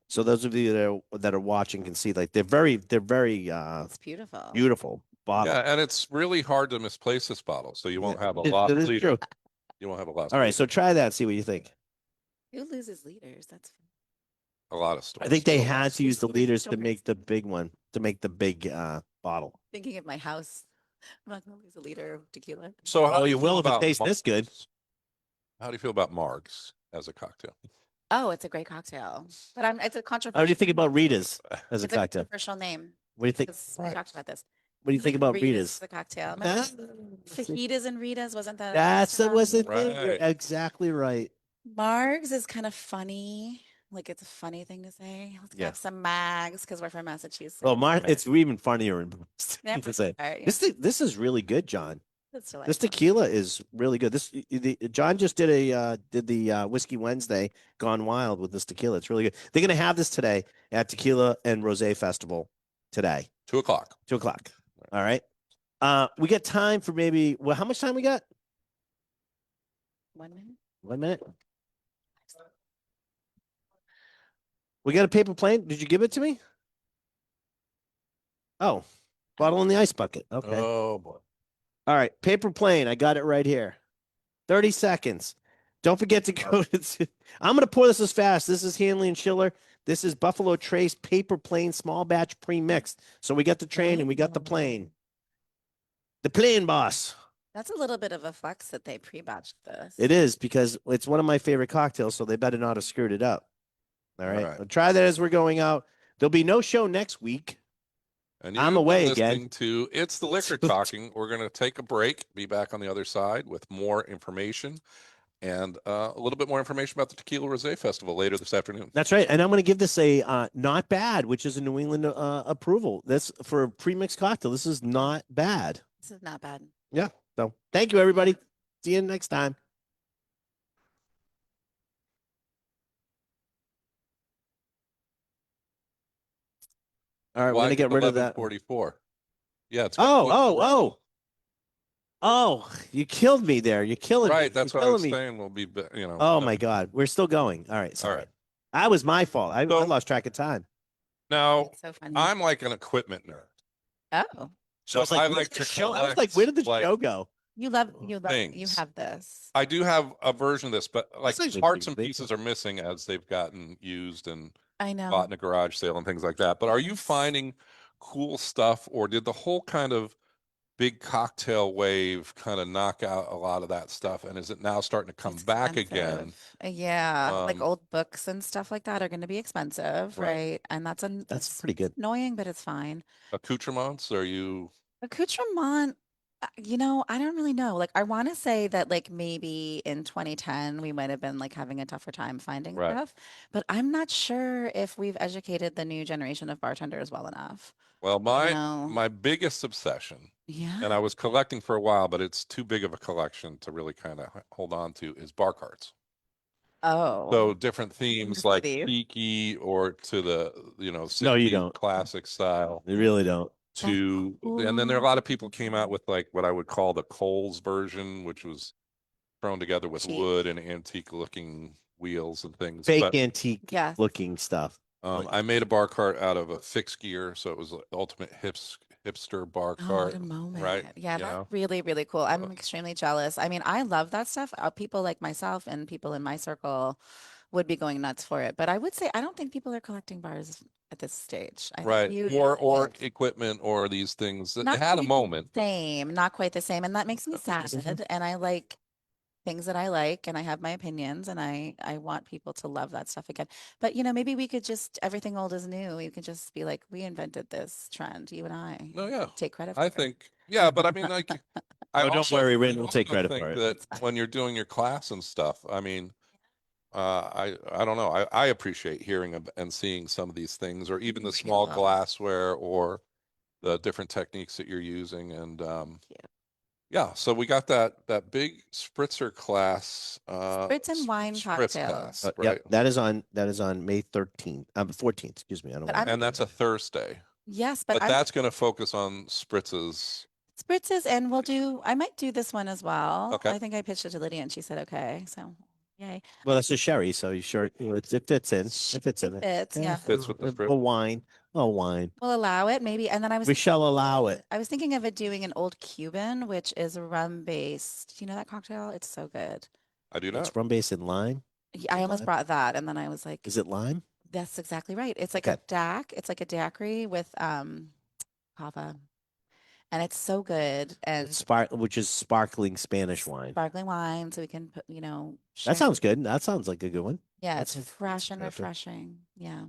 So those of you that are watching can see like they're very It's beautiful. beautiful bottle. Yeah, and it's really hard to misplace this bottle, so you won't have a lot It is leader. true. You won't have a lot. All right, so try that. See what you think. Who loses liters? That's a lot of stores. I think they still had have to use the Stores. liters to make the big one, to make the big bottle. thinking of my house. I'm not gonna lose a liter of tequila. So how Oh, do you feel will if it about tastes this good. Margs? How do you feel about Margs as a cocktail? Oh, it's a great cocktail, but it's a controversial. How do you think about Rita's as a It's a cocktail? controversial name. What do you think? Because we Right. talked about this. What do you think about Rita's? The cocktail. Huh? Fajitas and Ritas wasn't that? That's that was it. Right. You're exactly right. Margs is kind of funny. Like it's a funny thing to say. Let's Yeah. have some mags because we're from Massachusetts. Well, Right. it's even funnier Yeah, to say. all right, yeah, This is really good, John. that's This delightful. tequila is really good. John just did the Whiskey Wednesday Gone Wild with this tequila. It's really good. They're gonna have this today at Tequila and Rosé Festival today, 2:00. 2:00. All right. We got time for maybe how much time we got? 1 minute. 1 minute. We got a paper plane. Did you give it to me? Oh, bottle in the ice bucket. Okay. Oh boy. All right, paper plane. I got it right here. 30 seconds. Don't forget to go to. I'm going to pour this as fast. This is Hanley and Schiller. This is Buffalo Trace paper plane small batch pre-mixed. So we got the train and we got the plane. The plane boss. That's a little bit of a flex that they pre-batched this. It is because it's one of my favorite cocktails, so they better not have screwed it up. All right. right. I'll try that as we're going out. There'll be no show next week. And I'm you've been away again. listening to It's the Liquor Talking. We're going to take a break, be back on the other side with more information and a little bit more information about the Tequila Rosé Festival later this afternoon. That's right. And I'm going to give this a not bad, which is a New England approval. That's for a pre-mixed cocktail. This is not bad. This is not bad. Yeah. So thank you, everybody. See you next time. All right, we're gonna get rid of that. 44. Yeah. It's Oh, you killed me there. You're killing me. right. That's You're what I was killing me. saying. We'll be, you know. Oh my God, we're still going. All right, sorry. right. That was my fault. I So- lost track of time. Now, It's so funny. I'm like an equipment nerd. Oh, So I was like, I where's like the to show? I was like, collect, where did the like, show go? you you Things. have this. I do have a version of this, but like This is parts and big. pieces are missing as they've gotten used and I know. bought in a garage sale and things like that. But are you finding cool stuff, or did the whole kind of big cocktail wave kind of knock out a lot of that stuff? And is it now starting to come It's back again? expensive. Yeah, like Um, old books and stuff like that are going to be expensive, Right. right? And that's That's pretty good. annoying, but it's fine. Accoutrements? Are you? Accoutrement, I don't really know. Like, I want to say that, like, maybe in 2010, we might have been like having a tougher time finding Right. stuff, but I'm not sure if we've educated the new generation of bartenders well enough. Well, know. my biggest obsession, Yeah. and I was collecting for a while, but it's too big of a collection to really kind of hold on to, is bar cards. Oh, So different themes like these. tiki or to the, No, you 60s don't. classic style They really don't. to, and then there are a lot of people came out with like what I would call the Coles version, which was thrown together with Cheap. wood and antique looking wheels and things. Fake But antique Yes. looking stuff. I made a bar cart out of a fixed gear, so it was the ultimate hipster bar Oh, what cart. a moment. right, Yeah, you that's know? really, really cool. I'm Uh, extremely jealous. I mean, I love that stuff. People like myself and people in my circle would be going nuts for it. But I would say I don't think people are collecting bars at this stage. I think Right. you Or equipment or these things that not had a quite moment. the same, not quite the same. And that makes me sad. And I like things that I like and I have my opinions and I want people to love that stuff again. But maybe we could just everything old is new. You could just be like, we invented this trend, you and I. No, yeah. Take credit for I it. think, yeah, but I mean, like, I Oh, don't also, worry, I Rin will take also credit think for it. that when you're doing your class and stuff, I mean, I don't know. I appreciate hearing and seeing some of these things, or even the Really small well. glassware or the different techniques that you're using. And you. yeah, so we got that big spritzer class, Spritz and wine spritz cocktails. class, Yeah, right? that is on May 13th. 14th, excuse me. I don't But want And that's a Thursday. Yes, But but I'm that's going to focus on spritzes. spritzes and I might do this one as well. Okay. I think I pitched it to Lydia and she said, okay. So yay. Well, that's a sherry, so you sure it fits in. It fits in it. Fits, yeah. Fits with the A spritz. wine. Oh, wine. We'll allow it maybe. And then I was We shall allow it. I was thinking of it doing an old Cuban, which is rum based. Do you know that cocktail? It's so good. I do not. It's rum based in lime. I almost Lime? brought that and then I was like, Is it lime? that's exactly right. It's like Okay. a DAC. It's like a daiquiri with kava. And it's so good. And Which is sparkling Spanish wine. sparkling wine, so we can put, That sounds good. That sounds like a good one. Yeah, That's it's fresh and perfect. refreshing. Yeah.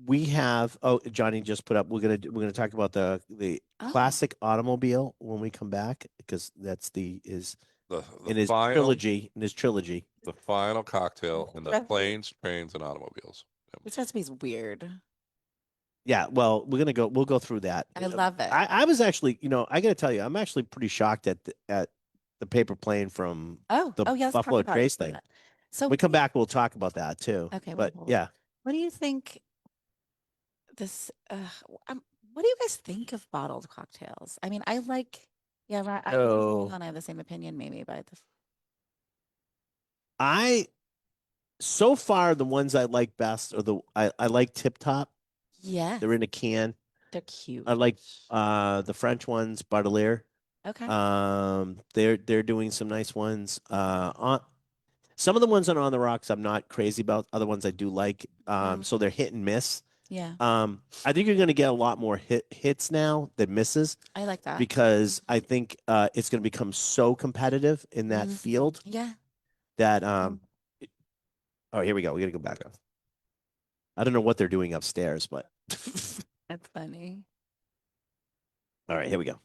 We have. Oh, Johnny just put up. We're gonna talk about the Oh. classic automobile when we come back because that's The in his final trilogy. In his trilogy. the final cocktail in the Recipe. planes, trains, and automobiles. This recipe's weird. Yeah. Well, we'll go through that. I love it. I was actually, I got to tell you, I'm actually pretty shocked at the paper plane from Oh, the yes. Buffalo Trace thing. So When we come back, we'll talk about that too. Okay, But well, yeah, what do you think this what do you guys think of bottled cocktails? I mean, I like right. I Oh. have the same opinion maybe, but so far the ones I like best are I like Tip Top. yeah, They're in a can. they're cute. I like the French ones, Baudelaire. Okay. They're doing some nice ones. Some of the ones on the rocks I'm not crazy about. Other ones I do like. So they're hit and miss. Yeah. I think you're going to get a lot more hits now than misses I like that. because I think it's going to become so competitive in that Mhm. field Yeah. that oh, here we go. We got to go back up. I don't know what they're doing upstairs, but That's funny. all right, here we go.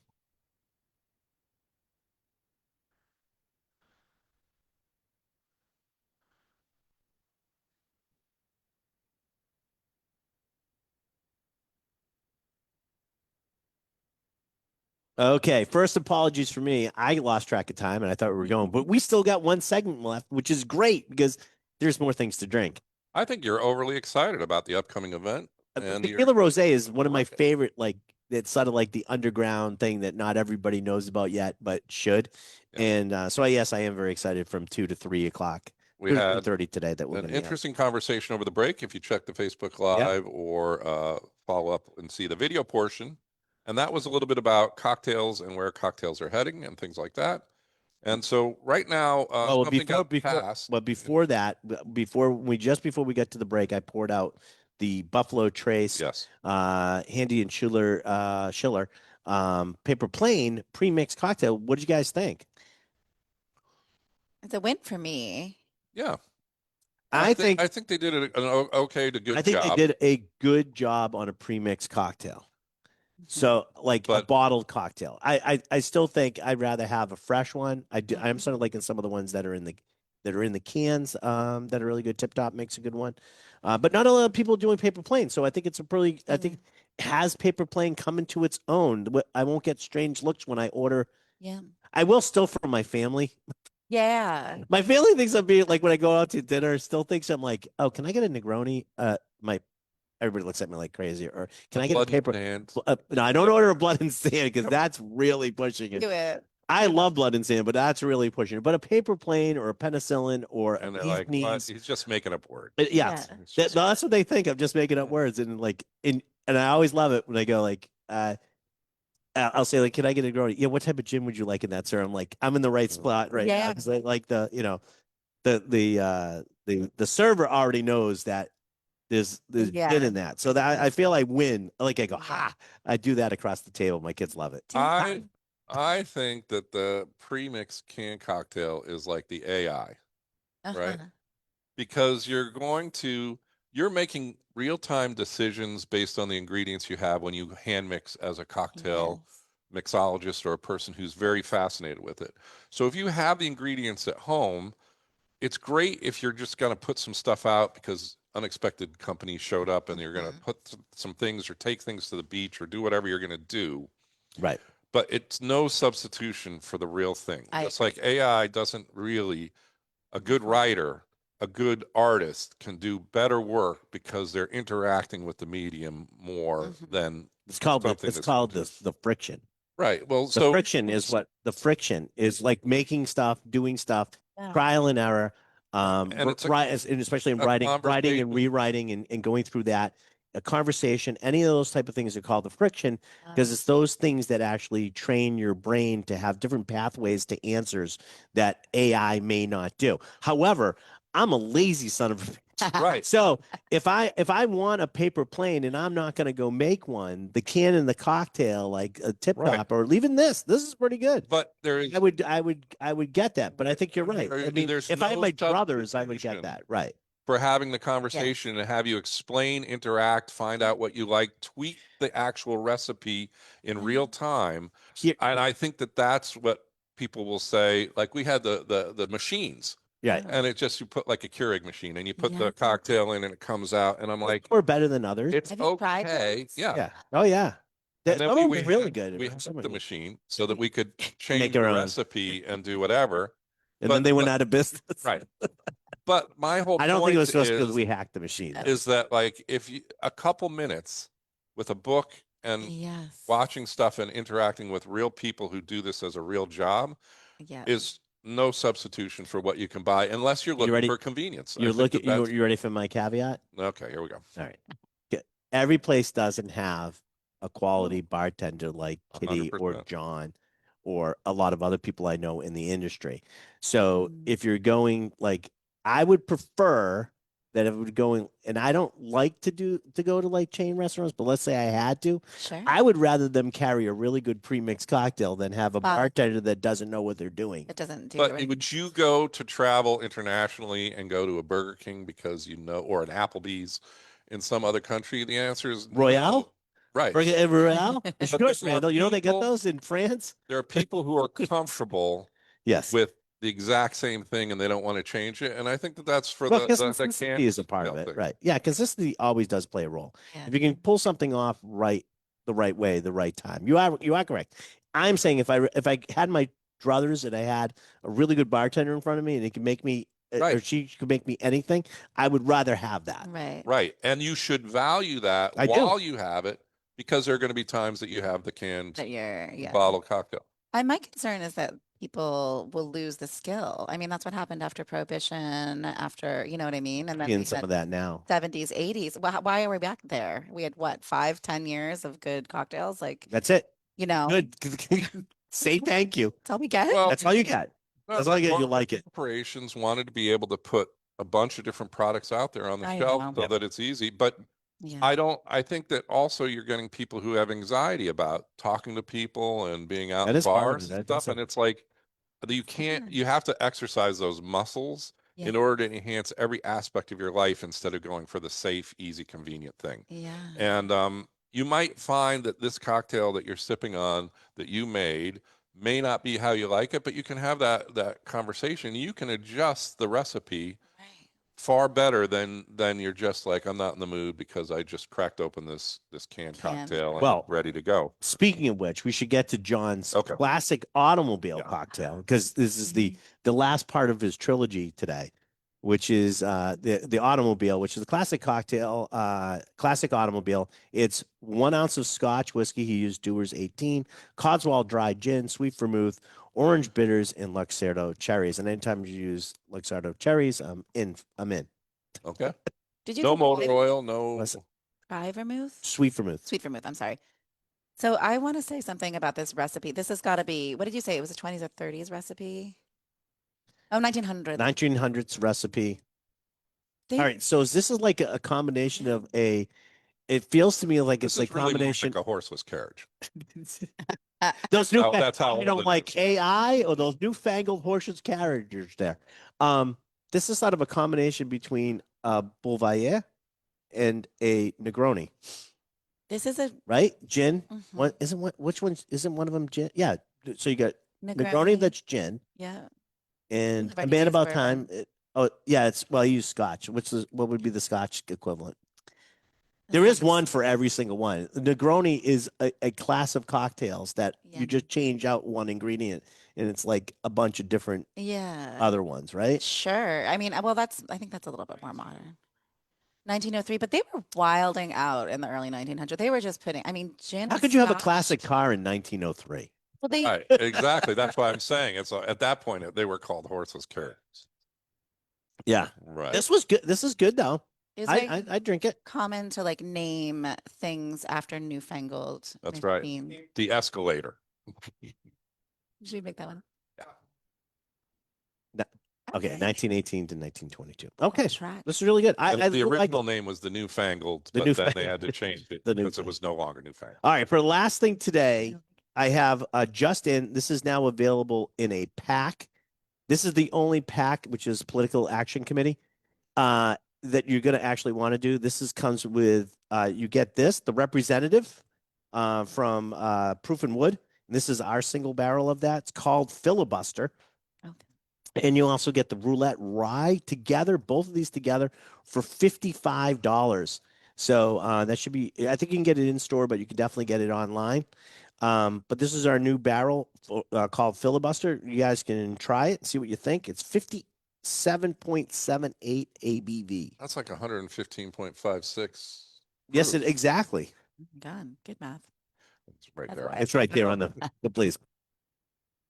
Okay, first apologies for me. I lost track of time and I thought we were going, but we still got one segment left, which is great because there's more things to drink. I think you're overly excited about the upcoming event. And Tequila Rosé is one of my favorite, it's sort of like the underground thing that not everybody knows about yet, but should. Yeah. And so yes, I am very excited from 2 to 3 o'clock. we had 2:30 today that we're an going to interesting conversation over the break. If you check the Facebook Live or follow up and see the video portion. And that was a little bit about cocktails and where cocktails are heading and things like that. And so right now, something got passed. before that, before we get to the break, I poured out the Buffalo Trace, Yes. Handy and Schiller Paper Plane pre-mixed cocktail. What did you guys think? It's a win for me. Yeah. I think they did an okay to good job. I think they did a good job on a pre-mixed cocktail. So like a bottled cocktail. I still think I'd rather have a fresh one. I'm sort of liking some of the ones that are in the cans that are really good. Tip Top makes a good one. But not a lot of people doing paper plane. So I think it's I think has paper plane come into its own. I won't get strange looks when I order. Yeah. I will still from my family. Yeah. My family thinks I'm being like when I go out to dinner, still thinks I'm like, oh, can I get a Negroni? My everybody looks at me like crazy. Or can I get a Blood paper? and No, I don't order a blood and sand because that's really pushing it. Do it. I love blood and sand, but that's really pushing it. But a paper plane or a penicillin or a and they're beef like, what? knees, He's just making up words. yeah, Yeah. It's just- that's what they think. I'm just making up words and like and I always love it when I go like I'll say like, can I get a Negroni? Yeah, what type of gym would you like in that, sir? I'm like, I'm in the right spot right now Yeah. because I like the the server already knows that there's Yeah. gin in that. So that I feel I win. Like I go, ha! I do that across the table. My kids love it. I think that the pre-mixed canned cocktail is like the AI, right? Uh-huh. Because you're making real-time decisions based on the ingredients you have when you hand mix as a cocktail Yes. mixologist or a person who's very fascinated with it. So if you have the ingredients at home, it's great if you're just going to put some stuff out because unexpected companies showed up and you're going to put some things or take things to the beach or do whatever you're going to do. Right. But it's no substitution for the real thing. I Just like AI doesn't really, a good writer, a good artist can do better work because they're interacting with the medium more Mhm. than It's called something it's that's called just- the friction. right. Well, The so friction is what the friction is like making stuff, doing stuff, Yeah. trial and error. And it's a- and especially in a writing and conversation. rewriting and going through that, a conversation, any of those type of things are called the friction because it's those things that actually train your brain to have different pathways to answers that AI may not do. However, I'm a lazy son of a right. so if I want a paper plane and I'm not going to go make one, the can and the cocktail like a tip Right. top or leaving this is pretty good. But there is I would get that, but I think you're right. I mean, There's if I had no my brothers, I would get substitution. that. Right. for having the conversation and have you explain, interact, find out what you like, tweak the actual recipe in real time. Here, And I think that that's what people will say. Like we had the machines, yeah, and it just you put like a Keurig machine and you put Yeah. the cocktail in and it comes out, and I'm like, we're better than others. it's Have you tried okay, those? yeah. Yeah. Oh yeah. And then Some of we them are really had- good. We had Some the of them- machine so that we could change our the own. recipe and do whatever. and but- then they went but- out of business. Right. But my whole I don't think point it was supposed because is- we hacked the machine. is that like if you a couple minutes with a book and Yes. watching stuff and interacting with real people who do this as a real job Yeah. is no substitution for what you can buy unless you're looking ready? for convenience. I You're think looking. that that's- You ready for my caveat? okay, here we go. All right. Every place doesn't have a quality bartender like Kitty or 100%. John or a lot of other people I know in the industry. So Mm. if you're going like I would prefer that if it would going and I don't like to go to like chain restaurants, but let's say I had to, Sure. I would rather them carry a really good pre-mixed cocktail than have a Wow. bartender that doesn't know what they're doing. It doesn't do But the right. would you go to travel internationally and go to a Burger King because you know, or an Applebee's in some other country? The answer is no. Royale? Right. Burger and Royale? But Sure, there are Randall. You know they get people- those in France? There are people who are comfortable Yes. with the exact same thing and they don't want to change it. And I think that that's for Well, the consistency can is a part of cocktail it, thing. right? Yeah, consistency always does play a role. Yeah. If you can pull something off the right way, the right time, you are correct. I'm saying if I had my druthers and I had a really good bartender in front of me and he could make me or Right. she could make me anything, I would rather have that. Right. Right. And you should value that I do. while you have it because there are going to be times that you have the canned That you're, yeah. bottle cocktail. My concern is that people will lose the skill. I mean, that's what happened after Prohibition, after, you know what I mean? And then In we some had of that now. 70s, 80s. Why are we back there? We had what, 5-10 years of good cocktails? Like, That's it. you know, Good. Say thank you. that's all we get. Well, That's all you got. As long as you larger like it. Corporations wanted to be able to put a bunch of different products out there on the I shelf know. so Yep. that it's easy. But Yeah. I think that also you're getting people who have anxiety about talking to people and being out That in is part of bars it. and That's stuff. And it's like, you can't, you have to exercise those muscles in Yeah. order to enhance every aspect of your life instead of going for the safe, easy, convenient thing. Yeah. And you might find that this cocktail that you're sipping on that you made may not be how you like it, but you can have that conversation. You can adjust the recipe Right. far better than you're just like, I'm not in the mood because I just cracked open this canned Can. cocktail and Well, ready to go. Speaking of which, we should get to John's Okay. classic automobile Yeah. cocktail, because this is the last part of his trilogy today, which is the automobile, which is a classic cocktail, classic automobile. It's 1 ounce of Scotch whiskey. He used Dewar's 18, Codswallop dry gin, sweet vermouth, orange bitters, and Luxardo cherries. And anytime you use Luxardo cherries, I'm in. Okay. Did you No say motor dry- oil, no. Listen. dry vermouth? Sweet vermouth. Sweet vermouth. I'm sorry. So I want to say something about this recipe. This has got to be, what did you say? It was a 20s or 30s recipe? Oh, 1900. 1900s recipe. They- All right. So this is like a combination of a. It feels to me like This it's is like really more combination. like a horseless carriage. Those new, That's how you it don't would- like AI or those newfangled horses carriages there. This is sort of a combination between a Bouvier and a Negroni, This is a right? Gin. mhm. What isn't what? Which one isn't one of them gin? Yeah. So you got Negroni Negroni. that's gin, Yeah. and I've a already Man used About bourbon. Time. Oh yeah, it's well, I use Scotch. What would be the Scotch equivalent? This There is one's- one for every single one. Negroni is a class of cocktails that Yeah. you just change out one ingredient, and it's like a bunch of different Yeah. other ones, right? Sure. I mean, well, I think that's a little bit more modern. 1903, but they were wilding out in the early 1900s. They were just putting, I mean, gin. How and could you have a Scotch. classic car in 1903? Well, they, Right, exactly. That's why I'm saying it's at that point they were called horseless carriages. Yeah, Right. this was good. This is good though. it's I, very I drink it. common to like name things after newfangled That's right. machines. The escalator. Should we make that one? Okay, 1918 to 1922. Okay, Track. this is really good. I The like original it. name was the newfangled, The but then they had to change it The because it newfangled. was no longer newfangled. All right, for the last thing today, I have just in. This is now available in a pack. This is the only pack, which is Political Action Committee, that you're going to actually want to do. This comes with you get this, the representative from Proof and Wood. This is our single barrel of that. It's called Filibuster. Okay. And you also get the roulette rye together, both of these together for $55. So that should be, I think you can get it in store, but you can definitely get it online. But this is our new barrel called Filibuster. You guys can try it and see what you think. It's 57.78 ABV. That's like 115.56. Yes, proof. exactly. Oh my God, good math. It's right That's there. why. It's right there on the please.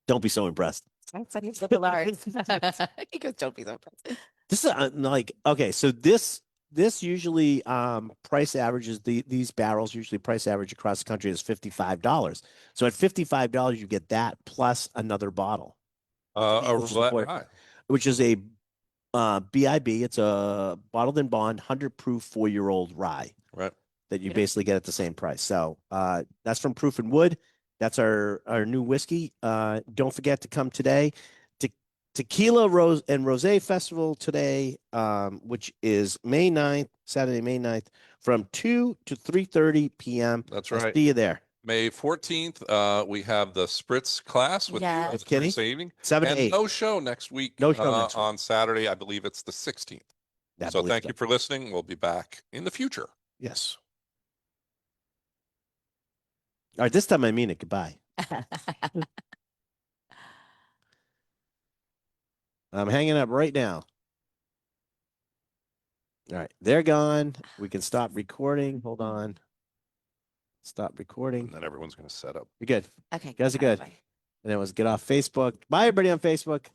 Don't be so impressed. I said he's liberal arts. He goes, don't be so impressed. This is like okay, so this usually price averages these barrels usually price average across the country is $55. So at $55 you get that plus another bottle, A Which is roulette what- rye. which is a BIB. It's a bottled in bond 100 proof 4-year-old rye Right. that you Yeah. basically get at the same price. So that's from Proof and Wood. That's our new whiskey. Don't forget to come today. Tequila Rose and Rosé Festival today, which is May 9th, Saturday, May 9th, from 2 to 3:30 p.m. That's I'll right. see you there. May 14th, we have the Spritz class with Yes. With Kenny? saving. 7 to And 8. no show next week. No show next week. On Saturday. I believe it's the 16th. I So believe thank you for listening. We'll be back in the future. Yes. All right, this time I mean it. Goodbye. I'm hanging up right now. All right, they're gone. We can stop recording. Hold on. Stop recording. And then everyone's going to set up. You're good. Okay. You guys are bye, good. bye. And then it was get off Facebook. Bye, everybody on Facebook.